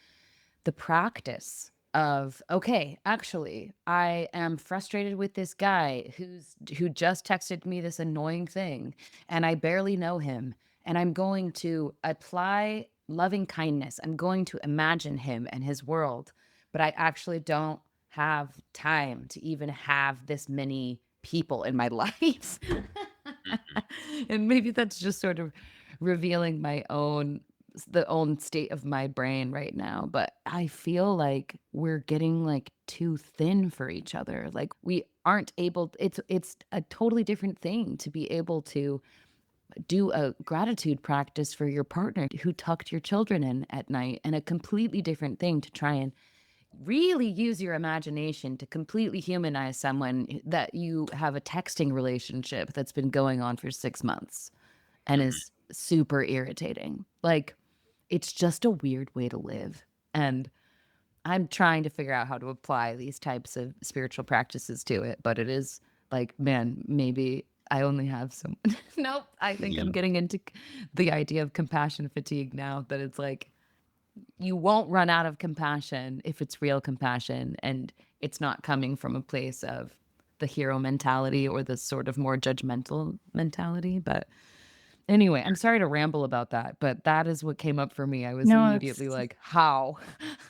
the practice of, okay, actually, I am frustrated with this guy who just texted me this annoying thing and I barely know him and I'm going to apply loving kindness. I'm going to imagine him and his world, but I actually don't have time to even have this many people in my life. Mhm. And maybe that's just sort of revealing the own state of my brain right now, but I feel like we're getting like too thin for each other. Like we aren't able it's a totally different thing to be able to do a gratitude practice for your partner who tucked your children in at night, and a completely different thing to try and really use your imagination to completely humanize someone that you have a texting relationship that's been going on for 6 months and Mhm. is super irritating. Like, it's just a weird way to live. And I'm trying to figure out how to apply these types of spiritual practices to it, but it is like, man, maybe I only have some. Nope. I think Yeah. I'm getting into the idea of compassion fatigue now, that it's like you won't run out of compassion if it's real compassion and it's not coming from a place of the hero mentality or the sort of more judgmental mentality. But anyway, I'm sorry to ramble about that, but that is what came up for me. I was No, immediately it's like, how?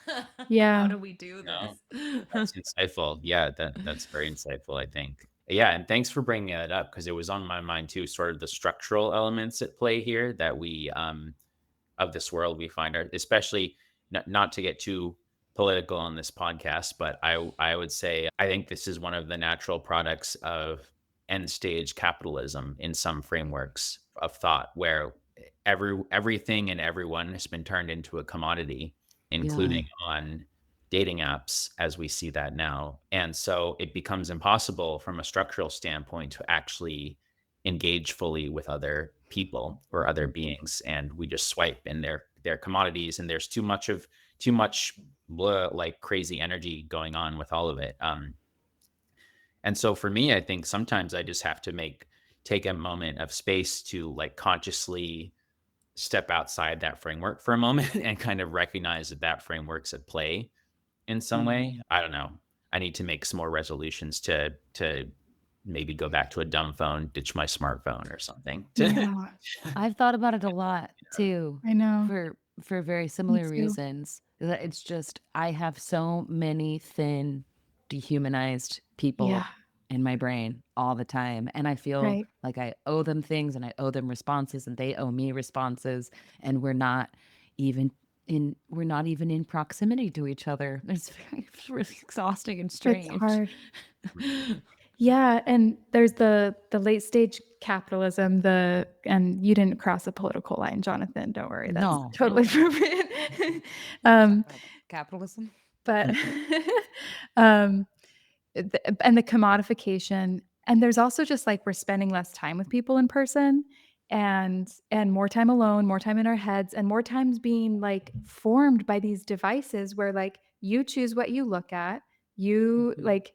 How yeah. do we do No, this? that's insightful. Yeah, that's very insightful, I think. Yeah, and thanks for bringing that up because it was on my mind too, sort of the structural elements at play here that we of this world we find our, especially not to get too political on this podcast, but I would say I think this is one of the natural products of end stage capitalism in some frameworks of thought where everything and everyone has been turned into a commodity, Yeah. including on dating apps as we see that now. And so it becomes impossible from a structural standpoint to actually engage fully with other people or other beings, and we just swipe and they're commodities, and there's too much like crazy energy going on with all of it. And so for me, I think sometimes I just have to take a moment of space to like consciously step outside that framework for a moment and kind of recognize that that framework's at play in some way. I don't know. I need to make some more resolutions to maybe go back to a dumb phone, ditch my smartphone or something. Yeah. I've thought about it a lot too, I know. for very Me similar too. reasons. That it's just I have so many thin, dehumanized Yeah. people in my brain all the time, and I feel Right. like I owe them things, and I owe them responses, and they owe me responses, and even we're not even in proximity to each other. It's really exhausting and It's strange. hard. Yeah, and there's the late stage capitalism, and you didn't cross a political line, Jonathan. Don't worry. That's No, totally no. appropriate. Talk um, about capitalism. but um, and the commodification, and there's also just like we're spending less time with people in person, and more time alone, more time in our heads, and more times being like formed by these devices where like you choose what you look at, you Mhm. like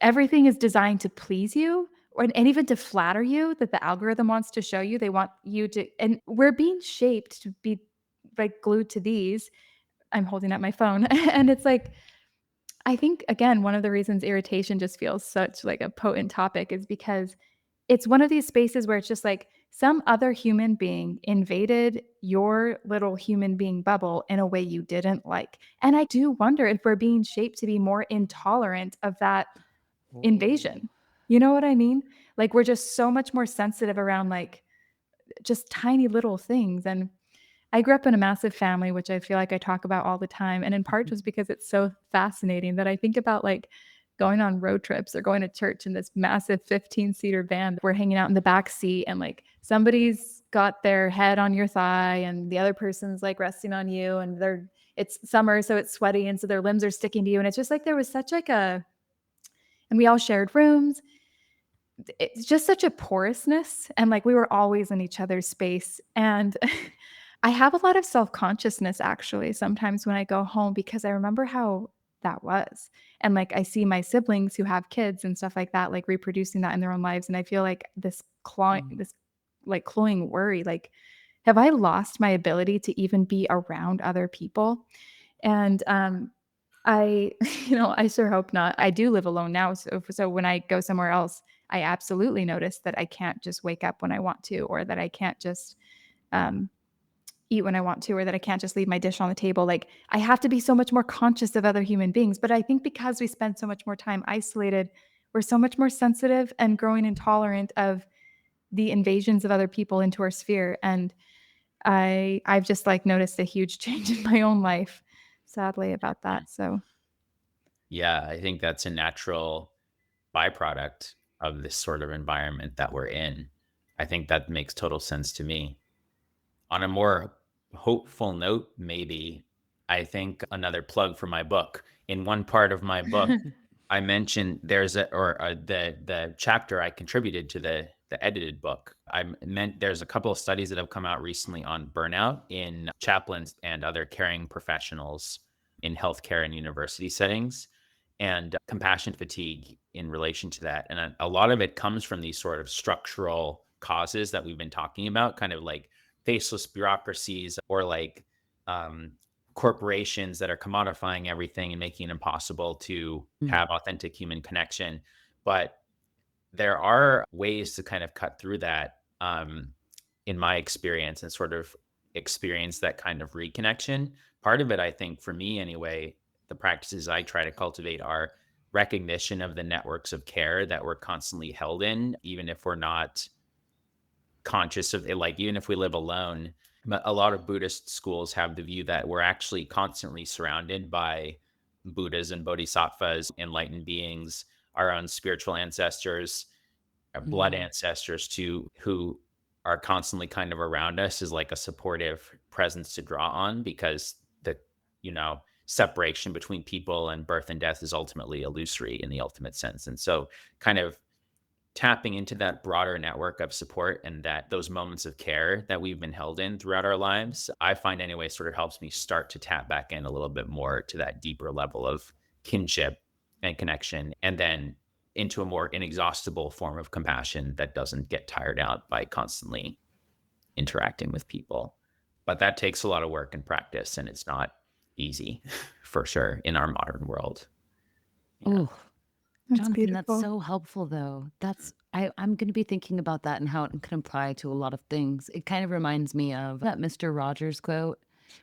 everything is designed to please you, and even to flatter you, that the algorithm wants to show you. They want you to, and we're being shaped to be like glued to these. I'm holding up my phone and it's like, I think again, one of the reasons irritation just feels such like a potent topic is because it's one of these spaces where it's just like some other human being invaded your little human being bubble in a way you didn't like. And I do wonder if we're being shaped to be more intolerant of that Oh. invasion. You know what I mean? Like we're just so much more sensitive around like just tiny little things. And I grew up in a massive family, which I feel like I talk about all the time. And in part just because it's so fascinating that I think about like going on road trips or going to church in this massive 15-seater van. We're hanging out in the back seat and like somebody's got their head on your thigh and the other person's like resting on you, and it's summer, so it's sweaty. And so their limbs are sticking to you. And it's just like there was such like and we all shared rooms. It's just such a porousness, and like we were always in each other's space. And I have a lot of self-consciousness actually sometimes when I go home, because I remember how that was. And like I see my siblings who have kids and stuff like that, like reproducing that in their own lives. And I feel like Mm. this like cloying worry, like, have I lost my ability to even be around other people? And I, I sure hope not. I do live alone now. So when I go somewhere else, I absolutely notice that I can't just wake up when I want to, or that I can't just um, eat when I want to, or that I can't just leave my dish on the table. Like I have to be so much more conscious of other human beings. But I think because we spend so much more time isolated, we're so much more sensitive and growing intolerant of the invasions of other people into our sphere. And I've just like noticed a huge change in my own life, sadly, about that. So Yeah, I think that's a natural byproduct of this sort of environment that we're in. I think that makes total sense to me. On a more hopeful note, maybe, I think another plug for my book. In one part of my book, I mentioned there's a or the chapter I contributed to the edited book. I meant there's a couple of studies that have come out recently on burnout in chaplains and other caring professionals in healthcare and university settings. and compassion fatigue in relation to that. And a lot of it comes from these sort of structural causes that we've been talking about, kind of like faceless bureaucracies or like um, corporations that are commodifying everything and making it impossible to Mm. have authentic human connection. But there are ways to kind of cut through that, in my experience, and sort of experience that kind of reconnection. Part of it, I think, for me anyway, the practices I try to cultivate are recognition of the networks of care that we're constantly held in, even if we're not conscious of it. Like, even if we live alone, a lot of Buddhist schools have the view that we're actually constantly surrounded by Buddhas and bodhisattvas, enlightened beings, our own spiritual ancestors, our blood Mm. ancestors too, who are constantly kind of around us as like a supportive presence to draw on, because the, separation between people and birth and death is ultimately illusory in the ultimate sense. And so kind of tapping into that broader network of support and that those moments of care that we've been held in throughout our lives, I find anyway, sort of helps me start to tap back in a little bit more to that deeper level of kinship and connection, and then into a more inexhaustible form of compassion that doesn't get tired out by constantly interacting with people. But that takes a lot of work and practice, and it's not easy for sure in our modern world. Yeah. Oh, That's Jonathan, that's beautiful. so helpful though. I'm going to be thinking about that and how it can apply to a lot of things. It kind of reminds me of that Mr. Rogers quote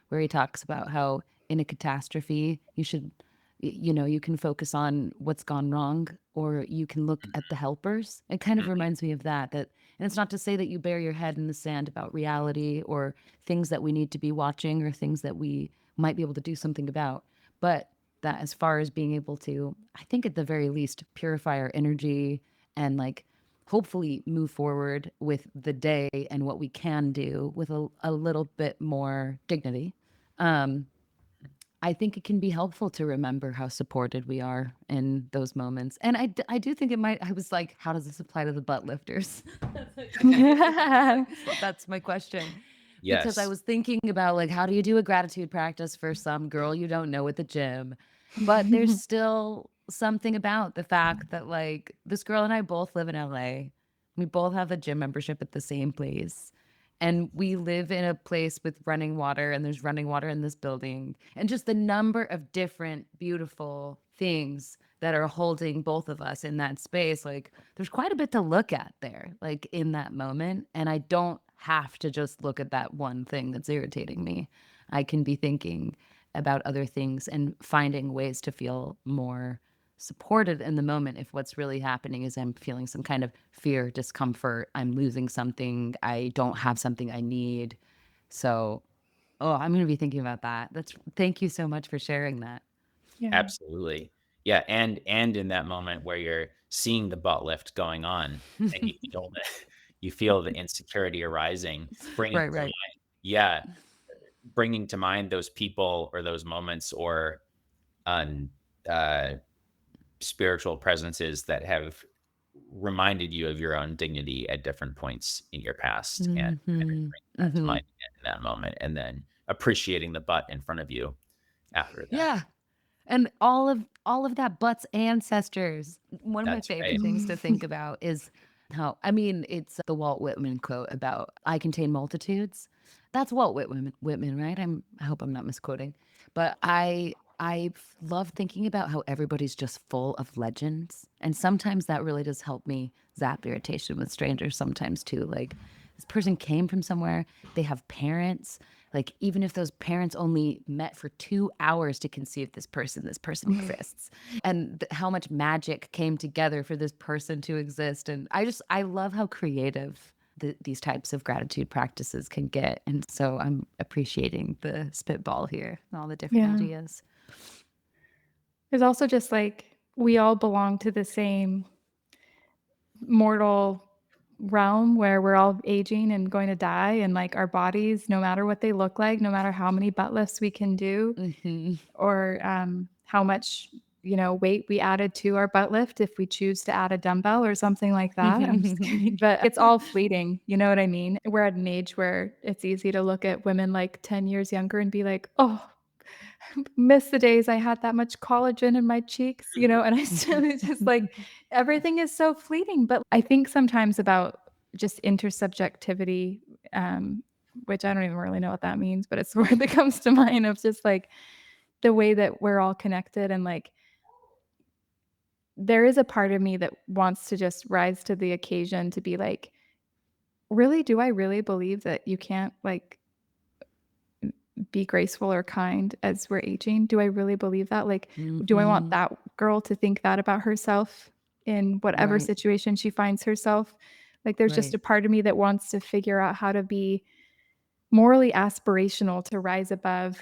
where he talks about how in a catastrophe, you should, you can focus on what's gone wrong or you can look at the helpers. It kind of Mhm. reminds me of that, and it's not to say that you bury your head in the sand about reality or things that we need to be watching or things that we might be able to do something about, but that as far as being able to, I think at the very least, purify our energy and like hopefully move forward with the day and what we can do with a little bit more dignity. Um, I think it can be helpful to remember how supported we are in those moments. And I do think it might, I was like, how does this apply to the butt lifters? That's my question. Because I Yes. was thinking about like, how do you do a gratitude practice for some girl you don't know at the gym? But there's still something about the fact that like this girl and I both live in LA. We both have a gym membership at the same place. And we live in a place with running water, and there's running water in this building. And just the number of different beautiful things that are holding both of us in that space, like there's quite a bit to look at there, like in that moment. And I don't have to just look at that one thing that's irritating me. I can be thinking about other things and finding ways to feel more supported in the moment if what's really happening is I'm feeling some kind of fear, discomfort, I'm losing something, I don't have something I need. So, oh, I'm going to be thinking about that. Thank you so much for sharing that. Yeah. Absolutely. Yeah, and in that moment where you're seeing the butt lift going on and you feel the you feel the insecurity arising, bringing Right, to right. mind, yeah, bringing to mind those people or those moments or, um, uh, spiritual presences that have reminded you of your own dignity at different points in your past, and kind of Mhm. bring that to Mhm. mind again in that moment, and then appreciating the butt in front of you after that. Yeah. And all of that butt's ancestors. One of my That's favorite right. things to think about is how, I mean, it's the Walt Whitman quote about I contain multitudes. That's Whitman, right? I hope I'm not misquoting. But I love thinking about how everybody's just full of legends. And sometimes that really does help me zap irritation with strangers sometimes too. Like this person came from somewhere, they have parents, like even if those parents only met for 2 hours to conceive this person exists, and how much magic came together for this person to exist. And I love how creative these types of gratitude practices can get, and so I'm appreciating the spitball here and all the different Yeah. ideas. There's also just like we all belong to the same mortal realm where we're all aging and going to die, and like our bodies, no matter what they look like, no matter how many butt lifts we can do, Hmm. or how much weight we added to our butt lift if we choose to add a dumbbell or something like that. I'm just kidding, but it's all fleeting. You know what I mean? We're at an age where it's easy to look at women like 10 years younger and be like, oh, miss the days I had that much collagen in my cheeks, and I still, it's just like everything is so fleeting. But I think sometimes about just intersubjectivity, which I don't even really know what that means, but it's the word that comes to mind, of just like the way that we're all connected. And like, there is a part of me that wants to just rise to the occasion to be like, really, do I really believe that you can't like be graceful or kind as we're aging? Do I really believe that? Like, do I want that girl to think that about herself in whatever Right. situation she finds herself? Like, there's just a Right. part of me that wants to figure out how to be morally aspirational to rise above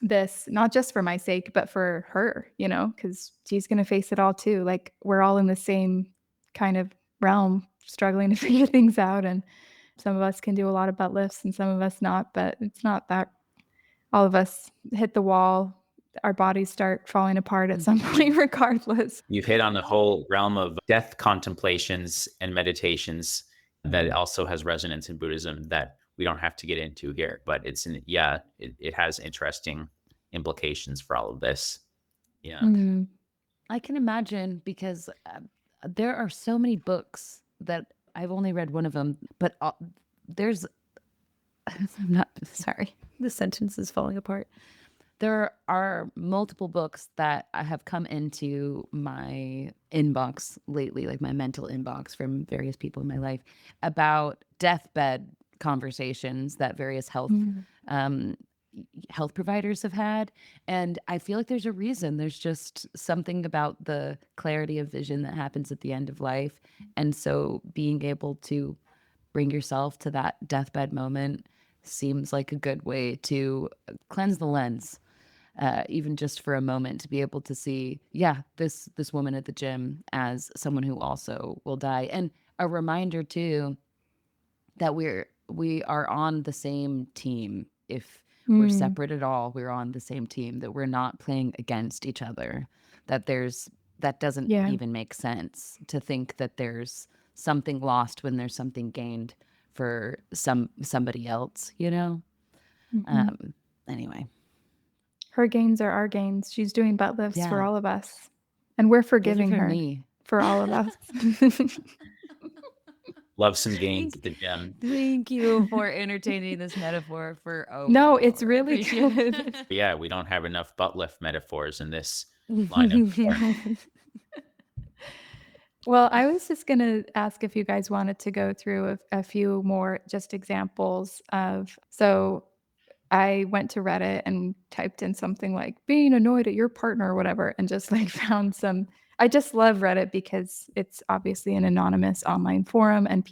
this, not just for my sake, but for her, because she's going to face it all too. Like, we're all in the same kind of realm, struggling to figure things out. And some of us can do a lot of butt lifts and some of us not, but it's not that all of us hit the wall, our bodies start falling apart at some point, regardless. You've hit on the whole realm of death contemplations and meditations that also has resonance in Buddhism that we don't have to get into here, but it has interesting implications for all of this. Yeah. Mm. I can imagine, because there are so many books that I've only read one of them, but there's, I'm not, sorry, the sentence is falling apart. There are multiple books that I have come into my inbox lately, like my mental inbox, from various people in my life, about deathbed conversations that various health providers have had. And I feel like there's a reason. There's just something about the clarity of vision that happens at the end of life. And so being able to bring yourself to that deathbed moment seems like a good way to cleanse the lens, even just for a moment, to be able to see, this woman at the gym as someone who also will die. And a reminder too that we are on the same team. If we're separate at all, we're on the same team, that we're not playing against each other, that doesn't Yeah. even make sense to think that there's something lost when there's something gained for somebody else, Anyway, Her gains are our gains. She's doing butt lifts for yeah, all of us, and we're those are forgiving for her me. for all of us. Love some gains at the gym. Thank you for entertaining this metaphor for No, it's more. really good. But yeah, we don't have enough butt lift metaphors in this line of Well, I was just going to ask if you guys wanted to go through a few more just examples of. So I went to Reddit and typed in something like being annoyed at your partner or whatever, and just like found some. I just love Reddit because it's obviously an anonymous online forum, and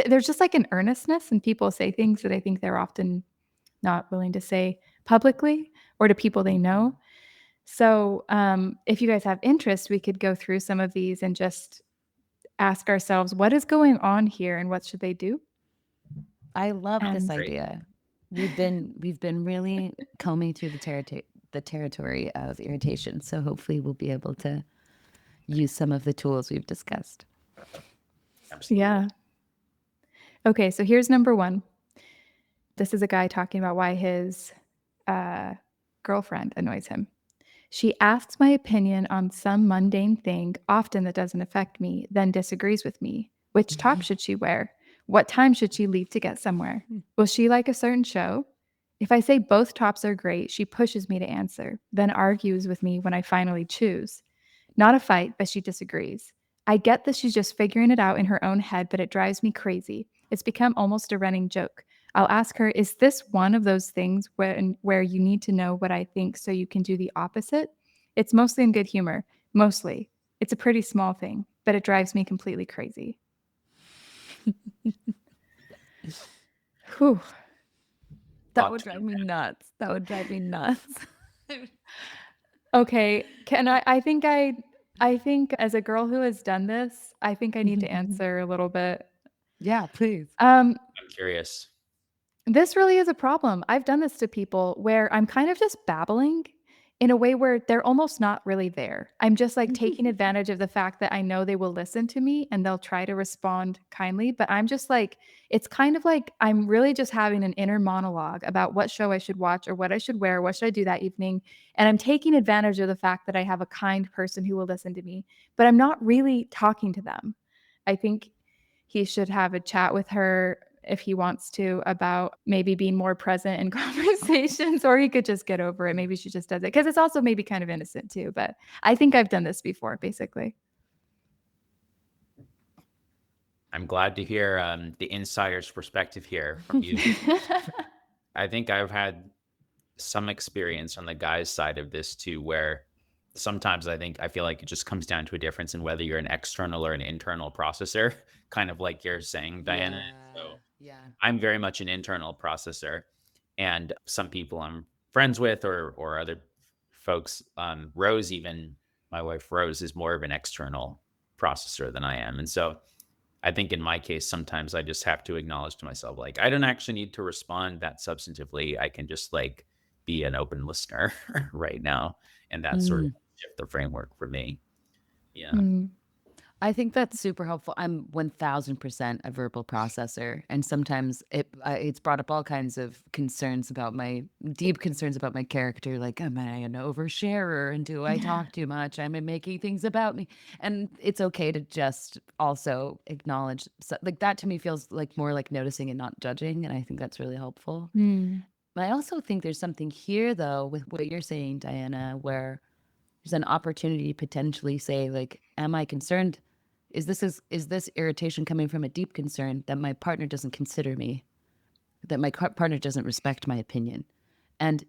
there's just like an earnestness, and people say things that I think they're often not willing to say publicly or to people they know. So if you guys have interest, we could go through some of these and just ask ourselves, what is going on here and what should they do? I love this Great. idea. We've been really combing through the territory of irritation. So hopefully we'll be able to use some of the tools we've discussed. Absolutely. Yeah. Okay, so here's number one. This is a guy talking about why his girlfriend annoys him. She asks my opinion on some mundane thing, often that doesn't affect me, then disagrees with me. Which top should she wear? What time should she leave to get somewhere? Will she like a certain show? If I say both tops are great, she pushes me to answer, then argues with me when I finally choose. Not a fight, but she disagrees. I get that she's just figuring it out in her own head, but it drives me crazy. It's become almost a running joke. I'll ask her, is this one of those things where you need to know what I think so you can do the opposite? It's mostly in good humor. Mostly. It's a pretty small thing, but it drives me completely crazy. Whew. That would drive me nuts. That would drive me nuts. Okay. I think as a girl who has done this, I think I need to answer a little bit. Yeah, please. I'm curious. This really is a problem. I've done this to people where I'm kind of just babbling in a way where they're almost not really there. I'm just like taking advantage of the fact that I know they will listen to me and they'll try to respond kindly, but I'm just like, it's kind of like I'm really just having an inner monologue about what show I should watch or what I should wear, what should I do that evening. And I'm taking advantage of the fact that I have a kind person who will listen to me, but I'm not really talking to them. I think he should have a chat with her if he wants to about maybe being more present in conversations, or he could just get over it. Maybe she just does it because it's also maybe kind of innocent too. But I think I've done this before, basically. I'm glad to hear the insider's perspective here from you. I think I've had some experience on the guy's side of this too, where sometimes I feel like it just comes down to a difference in whether you're an external or an internal processor, kind of like you're saying, Diana. So Yeah. I'm very much an internal processor, and some people I'm friends with or other folks, Rose, even my wife Rose, is more of an external processor than I am, and so I think in my case, sometimes I just have to acknowledge to myself, like, I don't actually need to respond that substantively. I can just like be an open listener right now. And that's sort of Mm. shift the framework for me. Yeah. Mm. I think that's super helpful. I'm 1000% a verbal processor, and sometimes it's brought up all kinds of concerns about my deep concerns about my character. Like, am I an oversharer, and do I talk too much? Am I making things about me? And it's okay to just also acknowledge, like that to me feels like more like noticing and not judging, and I think that's really helpful. Mm. I also think there's something here though with what you're saying, Diana, where there's an opportunity to potentially say, like, am I concerned? Is this irritation coming from a deep concern that my partner doesn't consider me, that my partner doesn't respect my opinion? And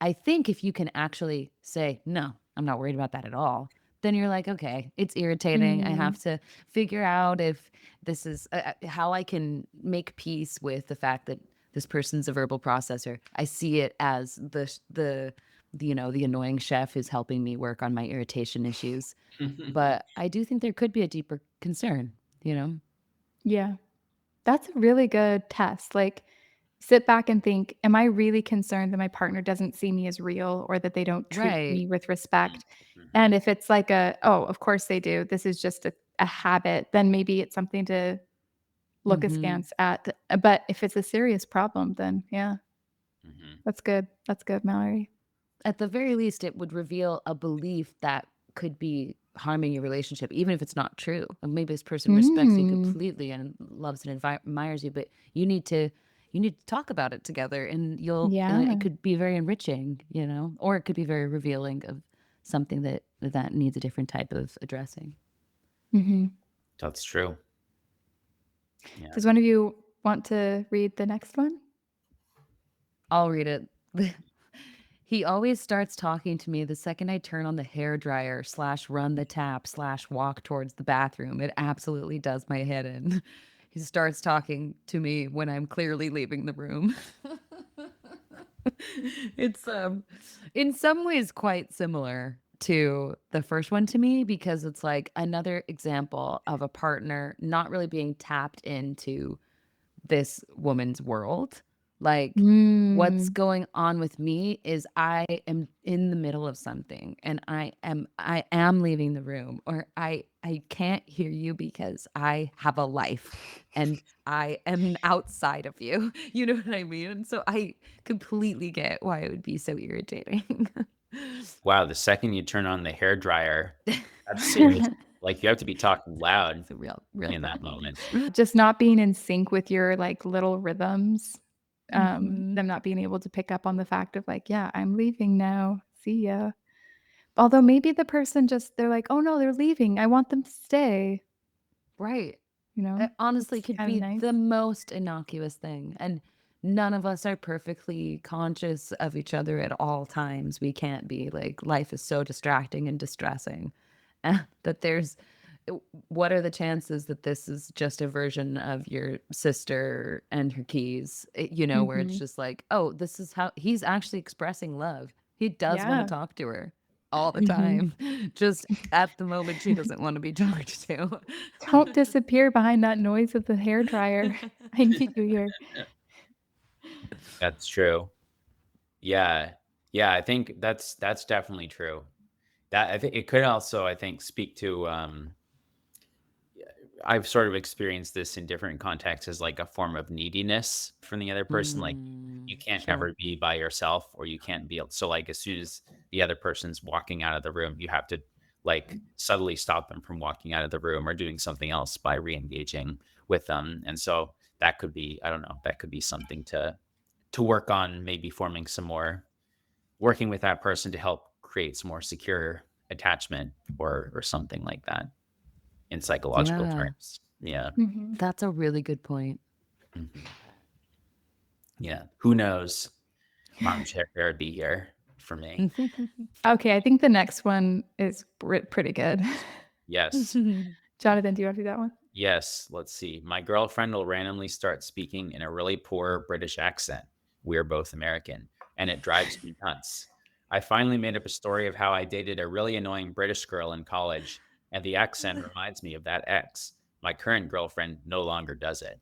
I think if you can actually say, no, I'm not worried about that at all, then you're like, okay, it's irritating. I have to figure out if this is how I can make peace with the fact that this person's a verbal processor. I see it as the annoying chef who's helping me work on my irritation issues. But I do think there could be a deeper concern, you know? Yeah. That's a really good test. Like, sit back and think, am I really concerned that my partner doesn't see me as real or that they don't treat Right. me with respect? Mhm. And if it's like oh, of course they do. This is just a habit, then maybe it's something to look Mhm. askance at. But if it's a serious problem, then yeah, Mhm. that's good. That's good, Mallory. At the very least, it would reveal a belief that could be harming your relationship, even if it's not true. And maybe this person respects you Mm, completely and loves and admires you, but you need to talk about it together, and it yeah. could be very enriching, or it could be very revealing of something that needs a different type of addressing. Hmm. That's true. Yeah. Does one of you want to read the next one? I'll read it. He always starts talking to me the second I turn on the hair dryer / run the tap / walk towards the bathroom. It absolutely does my head in. He starts talking to me when I'm clearly leaving the room. It's in some ways quite similar to the first one to me, because it's like another example of a partner not really being tapped into this woman's world. Like, what's Mm, going on with me is I am in the middle of something, and I am leaving the room, or I can't hear you because I have a life and I am outside of you. You know what I mean? And so I completely get why it would be so irritating. Wow. The second you turn on the hair dryer, that's serious. Like you have to be talking loud It's a real in that problem. moment. just not being in sync with your like little rhythms. Mhm. Them not being able to pick up on the fact of like, yeah, I'm leaving now. See ya. Although maybe the person just they're like, "Oh no, they're leaving. I want them to stay." Right. You know? It honestly It's could kind of be the nice. most innocuous thing, and none of us are perfectly conscious of each other at all times. We can't be, like, life is so distracting and distressing, that there's what are the chances that this is just a version of your sister and her keys, where it's Mhm. just like, "Oh, this is how he's actually expressing love. He does wanna Yeah. talk to her all the Mhm. time, just at the moment she doesn't wanna be talked to." Don't disappear behind that noise of the hair dryer. I need you here. That's true. Yeah. Yeah, I think that's definitely true. That I think it could also, I think, speak to I've sort of experienced this in different contexts as like a form of neediness from the other person. Like you can't Sure. ever be by yourself or you can't be so like as soon as the other person's walking out of the room, you have to like subtly stop them from walking out of the room or doing something else by re-engaging with them. And so that could be, I don't know, that could be something to work on, maybe forming some more working with that person to help create some more secure attachment or something like that in psychological Yeah, terms. Yeah. Mhm. that's a really good point. Mhm. Yeah. Who knows? Armchair therapy here for me. Okay, I think the next one is pretty good. Yes. Jonathan, do you want to do that one? Yes. Let's see. My girlfriend will randomly start speaking in a really poor British accent. We're both American, and it drives me nuts. I finally made up a story of how I dated a really annoying British girl in college, and the accent reminds me of that ex. My current girlfriend no longer does it.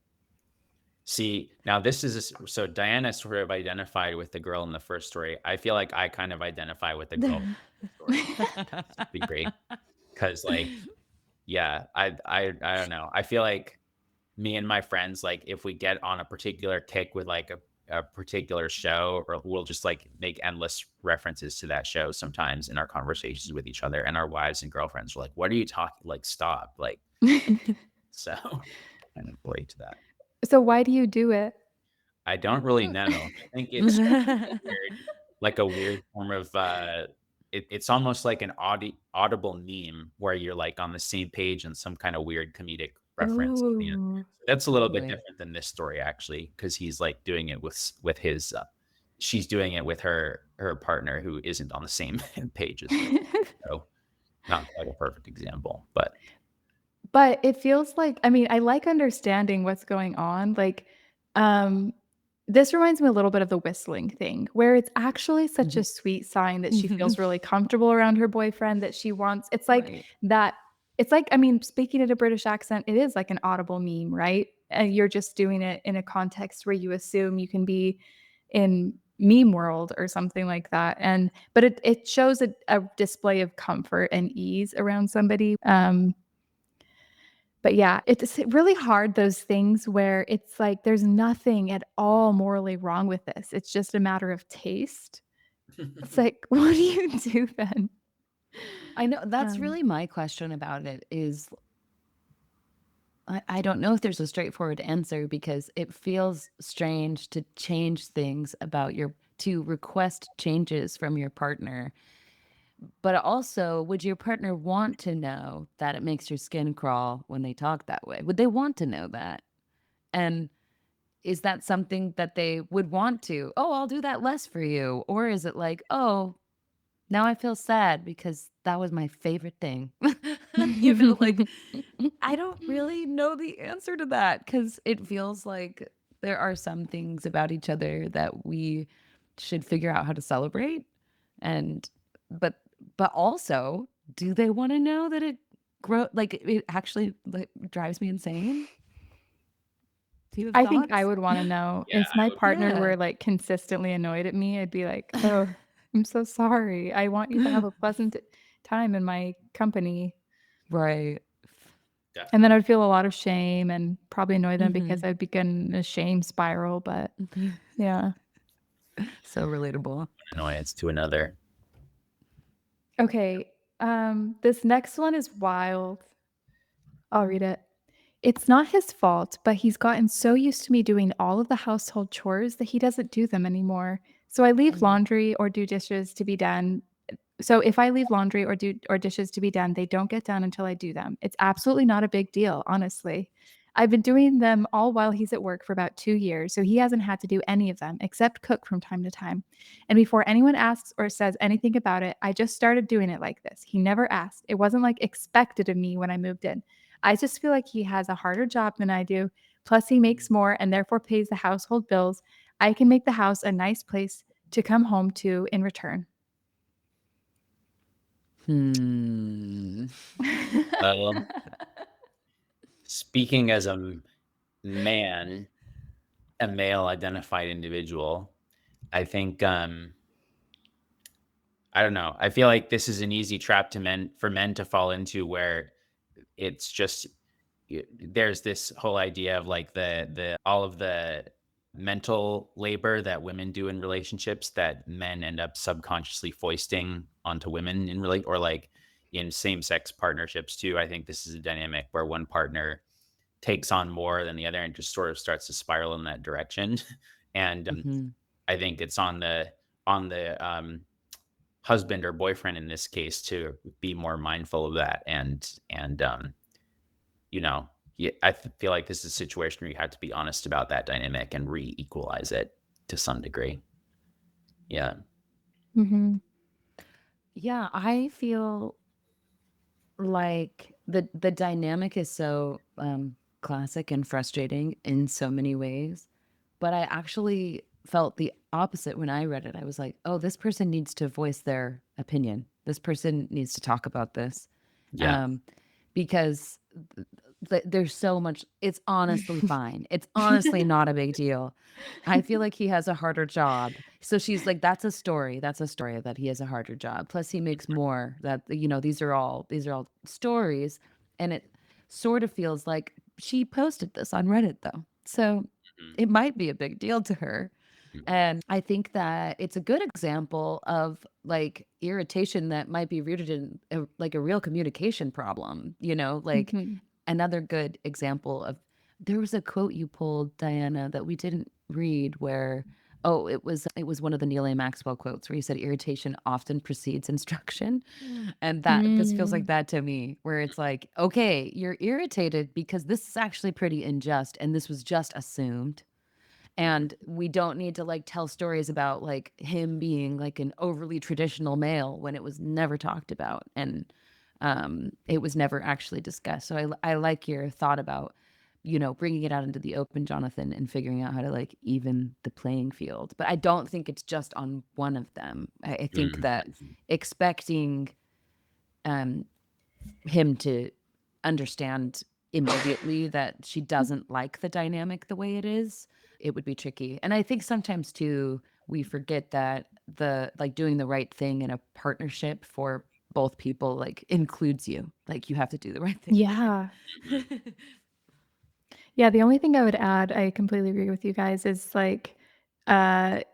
See, now this is so Diana sort of identified with the girl in the first story. I feel like I kind of identify with the girl in the story to some degree because, like, yeah, I don't know. I feel like me and my friends, like, if we get on a particular kick with like a particular show, or we'll just like make endless references to that show sometimes in our conversations with each other, and our wives and girlfriends are like, "What are you talking? Like, stop!" Like, so kind of relate to that. So why do you do it? I don't really know. I think it's like a weird form of, it's almost like an audible meme where you're, like, on the same page in some kinda weird comedic reference. Yeah. Oh. That's a little bit Totally. different than this story actually, because he's, like, doing it with his, she's doing it with her partner who isn't on the same page as her. So, not quite a perfect example, but But it feels like I mean, I like understanding what's going on, like, um, this reminds me a little bit of the whistling thing, where it's actually such a sweet sign that she feels really comfortable around her boyfriend, that she wants it's like Right. that it's like I mean, speaking in a British accent, it is like an audible meme, right? And you're just doing it in a context where you assume you can be in meme world or something like that, and but it shows a display of comfort and ease around somebody, but yeah, it's really hard, those things where it's like there's nothing at all morally wrong with this. It's just a matter of taste. It's like, what do you do then? I know that's Um, really my question about it is I don't know if there's a straightforward answer because it feels strange to change things about your to request changes from your partner. But also, would your partner want to know that it makes your skin crawl when they talk that way? Would they want to know that? And is that something that they would want to? Oh, I'll do that less for you. Or is it like, oh, now I feel sad because that was my favorite thing. Like I don't really know the answer to that because it feels like there are some things about each other that we should figure out how to celebrate. And but but also, do they want to know that it actually like drives me insane? Do you have I think I thoughts? would wanna know yeah, if I my would partner Yeah. were, like, consistently annoyed at me, I'd be like, "Oh, I'm so sorry. I want you to have a pleasant time in my company." Right. And then definitely I'd feel a lot of shame and probably annoy them because Mhm. I'd begin a shame spiral, but yeah. So relatable. annoyance to another. Okay, this next one is wild. I'll read it. It's not his fault, but he's gotten so used to me doing all of the household chores that he doesn't do them anymore. So I leave Mhm. laundry or do dishes to be done. So if I leave laundry or dishes to be done, they don't get done until I do them. It's absolutely not a big deal, honestly. I've been doing them all while he's at work for about 2 years, so he hasn't had to do any of them except cook from time to time. And before anyone asks or says anything about it, I just started doing it like this. He never asked. It wasn't like expected of me when I moved in. I just feel like he has a harder job than I do. Plus, he makes more and therefore pays the household bills. I can make the house a nice place to come home to in return. Hmm. Well, speaking as man, a male identified individual, I think, I don't know. I feel like this is an easy trap for men to fall into, where it's just there's this whole idea of like the all of the mental labor that women do in relationships that men end up subconsciously foisting onto women in or like in same-sex partnerships too. I think this is a dynamic where one partner takes on more than the other and just sort of starts to spiral in that direction. And Mhm. I think it's on the husband or boyfriend in this case to be more mindful of that. And you know, feel like this is a situation where you have to be honest about that dynamic and re-equalize it to some degree. Yeah. Mhm. Yeah, I feel like the dynamic is so classic and frustrating in so many ways, but I actually felt the opposite when I read it. I was like, oh, this person needs to voice their opinion. This person needs to talk about this. Yeah. um because there's so much. It's honestly fine. It's honestly not a big deal. I feel like he has a harder job. So she's like, that's a story. That's a story that he has a harder job. Plus he makes more. That, these are all stories. And it sort of feels like she posted this on Reddit though. So Mhm. it might be a big deal to her. Mhm. And I think that it's a good example of like irritation that might be rooted in like a real communication problem, like Mhm. another good example of. There was a quote you pulled, Diana, that we didn't read where, oh, it was one of the Neil A. Maxwell quotes where he said irritation often precedes instruction. And that this feels like Mm. that to me, where it's like, okay, you're irritated because this is actually pretty unjust and this was just assumed. And we don't need to like tell stories about like him being like an overly traditional male when it was never talked about and it was never actually discussed. So I like your thought about bringing it out into the open, Jonathan, and figuring out how to like even the playing field. But I don't think it's just on one of them. I think Mhm. that expecting um him to understand immediately that she doesn't like the dynamic the way it is, it would be tricky. And I think sometimes too, we forget that the like doing the right thing in a partnership for both people like includes you. Like you have to do the right thing. Yeah. Mhm. Yeah, the only thing I would add, I completely agree with you guys, is like,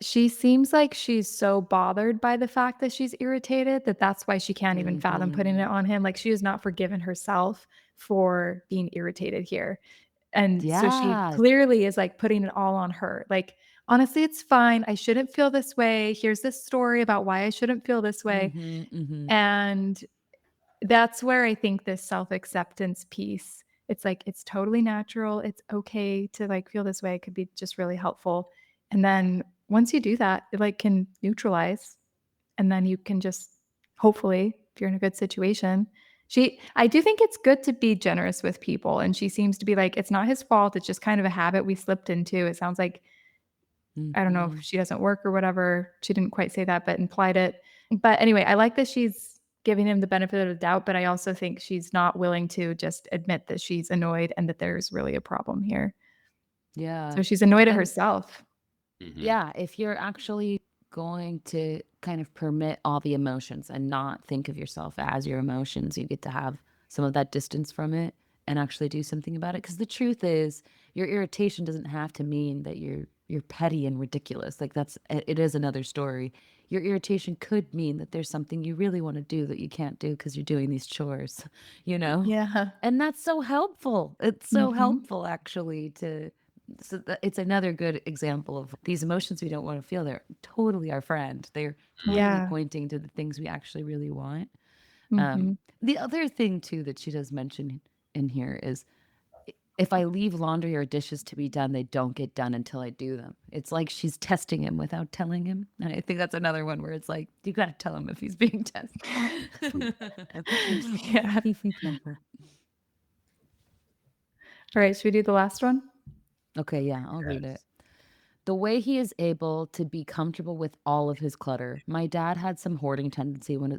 she seems like she's so bothered by the fact that she's irritated that that's why she can't even fathom putting it Mhm. on him. Like she has not forgiven herself for being irritated here. And so she Yeah. clearly is like putting it all on her. Like, honestly, it's fine. I shouldn't feel this way. Here's this story about why I shouldn't feel this way. Mhm. Mhm. And that's where I think this self-acceptance piece, it's like, it's totally natural. It's okay to like feel this way. It could be just really helpful. And then once you do that, it like can neutralize. And then you can just hopefully, if you're in a good situation, I do think it's good to be generous with people. And she seems to be like, it's not his fault. It's just kind of a habit we slipped into. It sounds like, I don't know if Mhm. she doesn't work or whatever. She didn't quite say that, but implied it. But anyway, I like that she's giving him the benefit of the doubt, but I also think she's not willing to just admit that she's annoyed and that there's really a problem here. Yeah. So she's annoyed at And herself. Mhm. yeah, if you're actually going to kind of permit all the emotions and not think of yourself as your emotions, you get to have some of that distance from it and actually do something about it. Because the truth is, your irritation doesn't have to mean that you're petty and ridiculous. Like it is another story. Your irritation could mean that there's something you really want to do that you can't do because you're doing these chores, you know? Yeah. And that's so helpful. It's so Mhm. helpful actually to so that it's another good example of these emotions we don't want to feel. They're totally our friend. They're totally Yeah. pointing to the things we actually really want. Um, Mhm. the other thing too that she does mention in here is if I leave laundry or dishes to be done, they don't get done until I do them. It's like she's testing him without telling him. And I think that's another one where it's like, you got to tell him if he's being tested. Yeah. All right, should we do the last one? Okay, yeah, I'll read it. Yes. The way he is able to be comfortable with all of his clutter. My dad had some hoarding tendencies when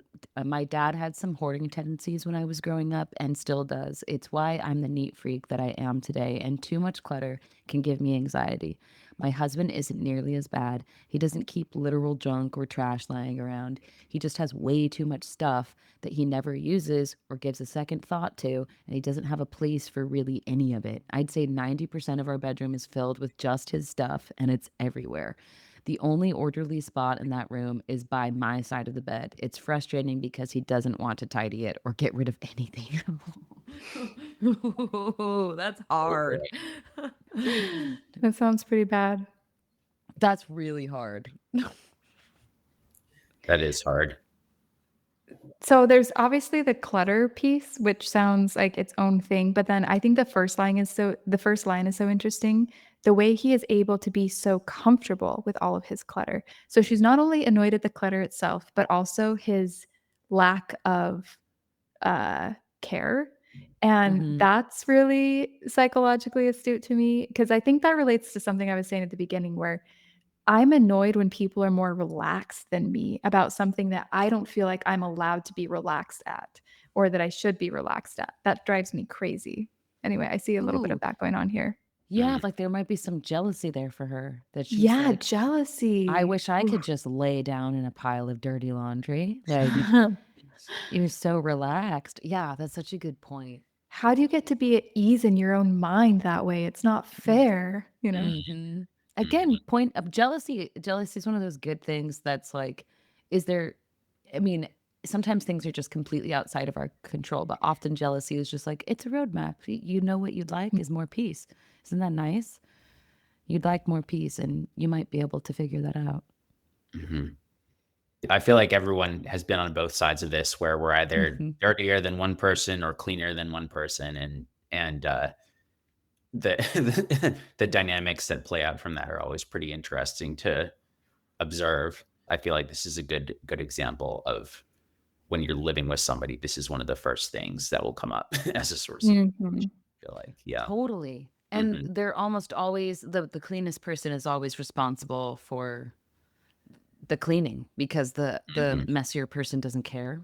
I was growing up and still does. It's why I'm the neat freak that I am today, and too much clutter can give me anxiety. My husband isn't nearly as bad. He doesn't keep literal junk or trash lying around. He just has way too much stuff that he never uses or gives a second thought to, and he doesn't have a place for really any of it. I'd say 90% of our bedroom is filled with just his stuff, and it's everywhere. The only orderly spot in that room is by my side of the bed. It's frustrating because he doesn't want to tidy it or get rid of anything. That's hard. That sounds pretty bad. That's really hard. That is hard. So there's obviously the clutter piece, which sounds like its own thing, but then I think the first line is so interesting. The way he is able to be so comfortable with all of his clutter. So she's not only annoyed at the clutter itself, but also his lack of care. And that's really psychologically astute to me, because I think that relates to something I was saying at the beginning, where I'm annoyed when people are more relaxed than me about something that I don't feel like I'm allowed to be relaxed at, or that I should be relaxed at. That drives me crazy. Anyway, I see a little bit of that going on here. Yeah, like there might be some jealousy there for her that she's Yeah, like, jealousy. I wish I could just lay down in a pile of dirty laundry. Like, you're so relaxed. Yeah, that's such a good point. How do you get to be at ease in your own mind that way? It's not fair, you know? Again, point of jealousy. Jealousy is one of those good things that's like, is there, I mean, sometimes things are just completely outside of our control, but often jealousy is just like, it's a roadmap. You know what you'd like is more peace. Isn't that nice? You'd like more peace, and you might be able to figure that out. I feel like everyone has been on both sides of this, where we're either dirtier than one person or cleaner than one person, and the the dynamics that play out from that are always pretty interesting to observe. I feel like this is a good example of when you're living with somebody, this is one of the first things that will come up as a source of I feel like, yeah. Totally. And they're almost always, the cleanest person is always responsible for the cleaning, because the messier person doesn't care.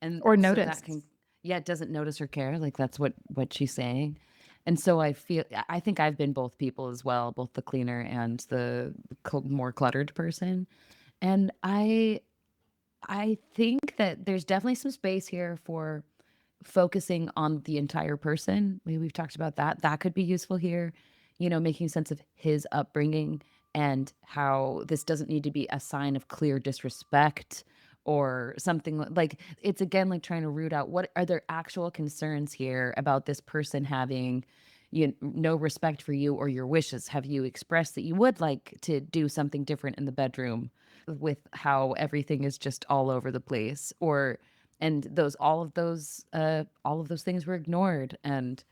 And or so notice. that can, it doesn't notice or care. Like that's what she's saying. And so I think I've been both people as well, both the cleaner and the more cluttered person. And I think that there's definitely some space here for focusing on the entire person. We've talked about that. That could be useful here, making sense of his upbringing and how this doesn't need to be a sign of clear disrespect or something like it's, again, like trying to root out what are there actual concerns here about this person having no respect for you or your wishes. Have you expressed that you would like to do something different in the bedroom with how everything is just all over the place, and all of those things were ignored? And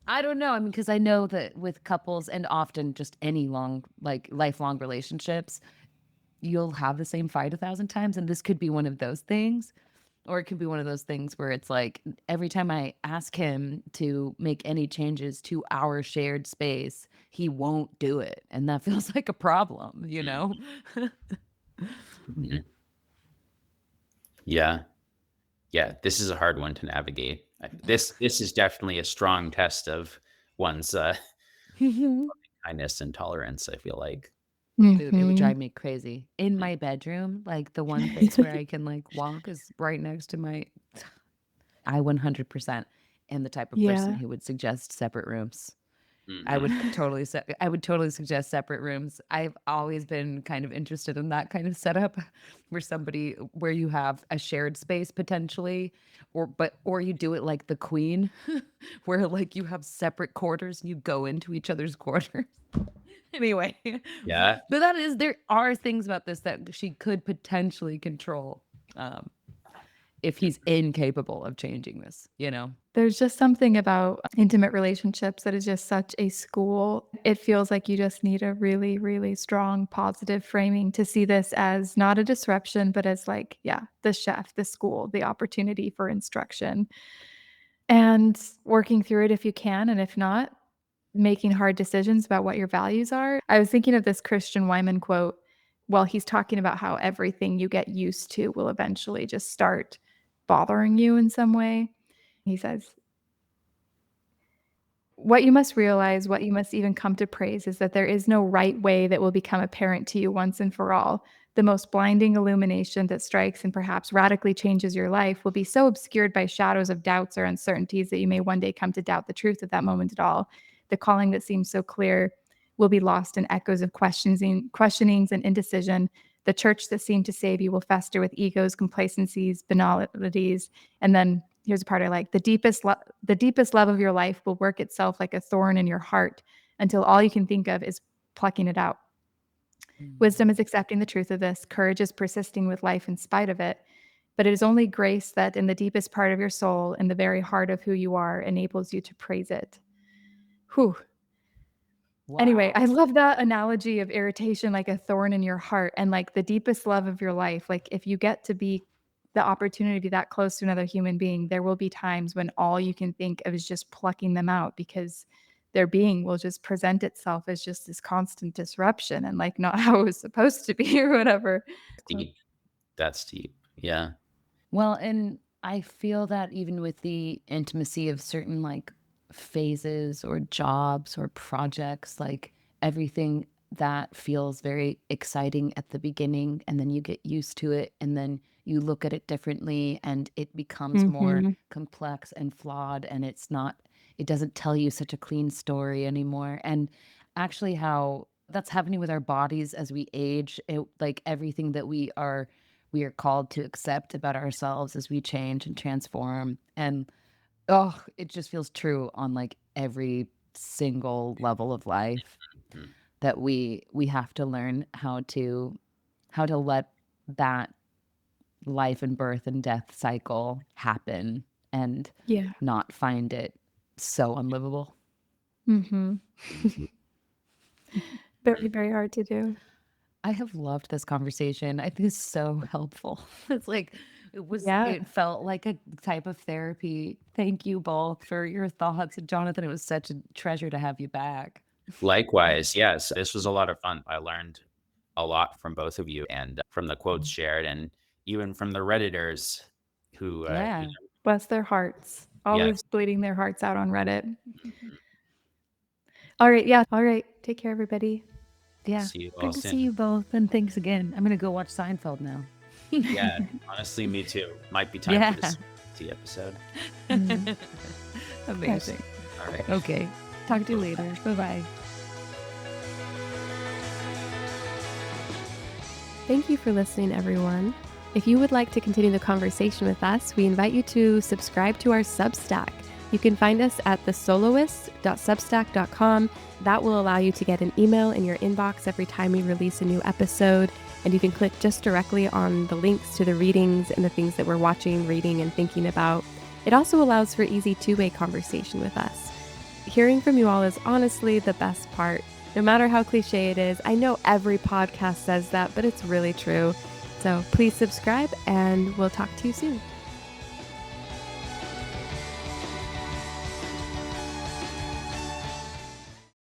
I don't know. I mean, because I know that with couples and often just any lifelong relationships, you'll have the same fight 1,000 times. And this could be one of those things. Or it could be one of those things where it's like every time I ask him to make any changes to our shared space, he won't do it. And that feels like a problem, Yeah. Yeah, this is a hard one to navigate. This is definitely a strong test of one's kindness and tolerance, I feel like. Dude, it would drive me crazy. In my bedroom, like the one place where I can walk is right next to my. I 100% am the type of person who would suggest separate rooms. I would totally suggest separate rooms. I've always been kind of interested in that kind of setup where you have a shared space potentially, or you do it like the Queen, where you have separate quarters and you go into each other's quarters. Anyway. Yeah. But there are things about this that she could potentially control, if he's incapable of changing this, There's just something about intimate relationships that is just such a school. It feels like you just need a really, really strong positive framing to see this as not a disruption, but as the chef, the school, the opportunity for instruction, and working through it if you can. And if not, making hard decisions about what your values are. I was thinking of this Christian Wyman quote while he's talking about how everything you get used to will eventually just start bothering you in some way. He says, What you must realize, what you must even come to praise, is that there is no right way that will become apparent to you once and for all. The most blinding illumination that strikes and perhaps radically changes your life will be so obscured by shadows of doubts or uncertainties that you may one day come to doubt the truth of that moment at all. The calling that seems so clear will be lost in echoes of questionings and indecision. The church that seemed to save you will fester with egos, complacencies, banalities, and then here's a part I like. The deepest love of your life will work itself like a thorn in your heart until all you can think of is plucking it out. Wisdom is accepting the truth of this. Courage is persisting with life in spite of it. But it is only grace that in the deepest part of your soul, in the very heart of who you are, enables you to praise it. Whew. Wow. Anyway, I love that analogy of irritation like a thorn in your heart and like the deepest love of your life. Like if you get to be the opportunity to be that close to another human being, there will be times when all you can think of is just plucking them out because their being will just present itself as just this constant disruption and like not how it was supposed to be or whatever. Deep. That's deep. Yeah. Well, and I feel that even with the intimacy of certain like phases or jobs or projects, like everything that feels very exciting at the beginning, and then you get used to it, and then you look at it differently, and it becomes more complex and flawed, and it doesn't tell you such a clean story anymore. And actually, how that's happening with our bodies as we age, like everything that we are called to accept about ourselves as we change and transform. And it just feels true on like every single level of life Mhm. that we have to learn how to let that life and birth and death cycle happen and Yeah. not find it so unlivable. Very, very hard to do. I have loved this conversation. I think it's so helpful. It's like Yeah. it felt like a type of therapy. Thank you both for your thoughts. Jonathan, it was such a treasure to have you back. Likewise, yes, this was a lot of fun. I learned a lot from both of you and from the quotes shared and even from the Redditors who, Yeah. Bless their hearts. Always yes. bleeding their hearts out on Reddit. All right. Yeah. All right. Take care, everybody. Yeah. See you all Good to soon. see you both. And thanks again. I'm going to go watch Seinfeld now. Yeah, honestly, me too. Might be time for this episode. Amazing. All right. Okay. Talk to you later. Bye-bye. Thank you for listening, everyone. If you would like to continue the conversation with us, we invite you to subscribe to our Substack. You can find us at thesoloist.substack.com. That will allow you to get an email in your inbox every time we release a new episode, and you can click just directly on the links to the readings and the things that we're watching, reading, and thinking about. It also allows for easy two-way conversation with us. Hearing from you all is honestly the best part. No matter how cliche it is, I know every podcast says that, but it's really true. So please subscribe, and we'll talk to you soon.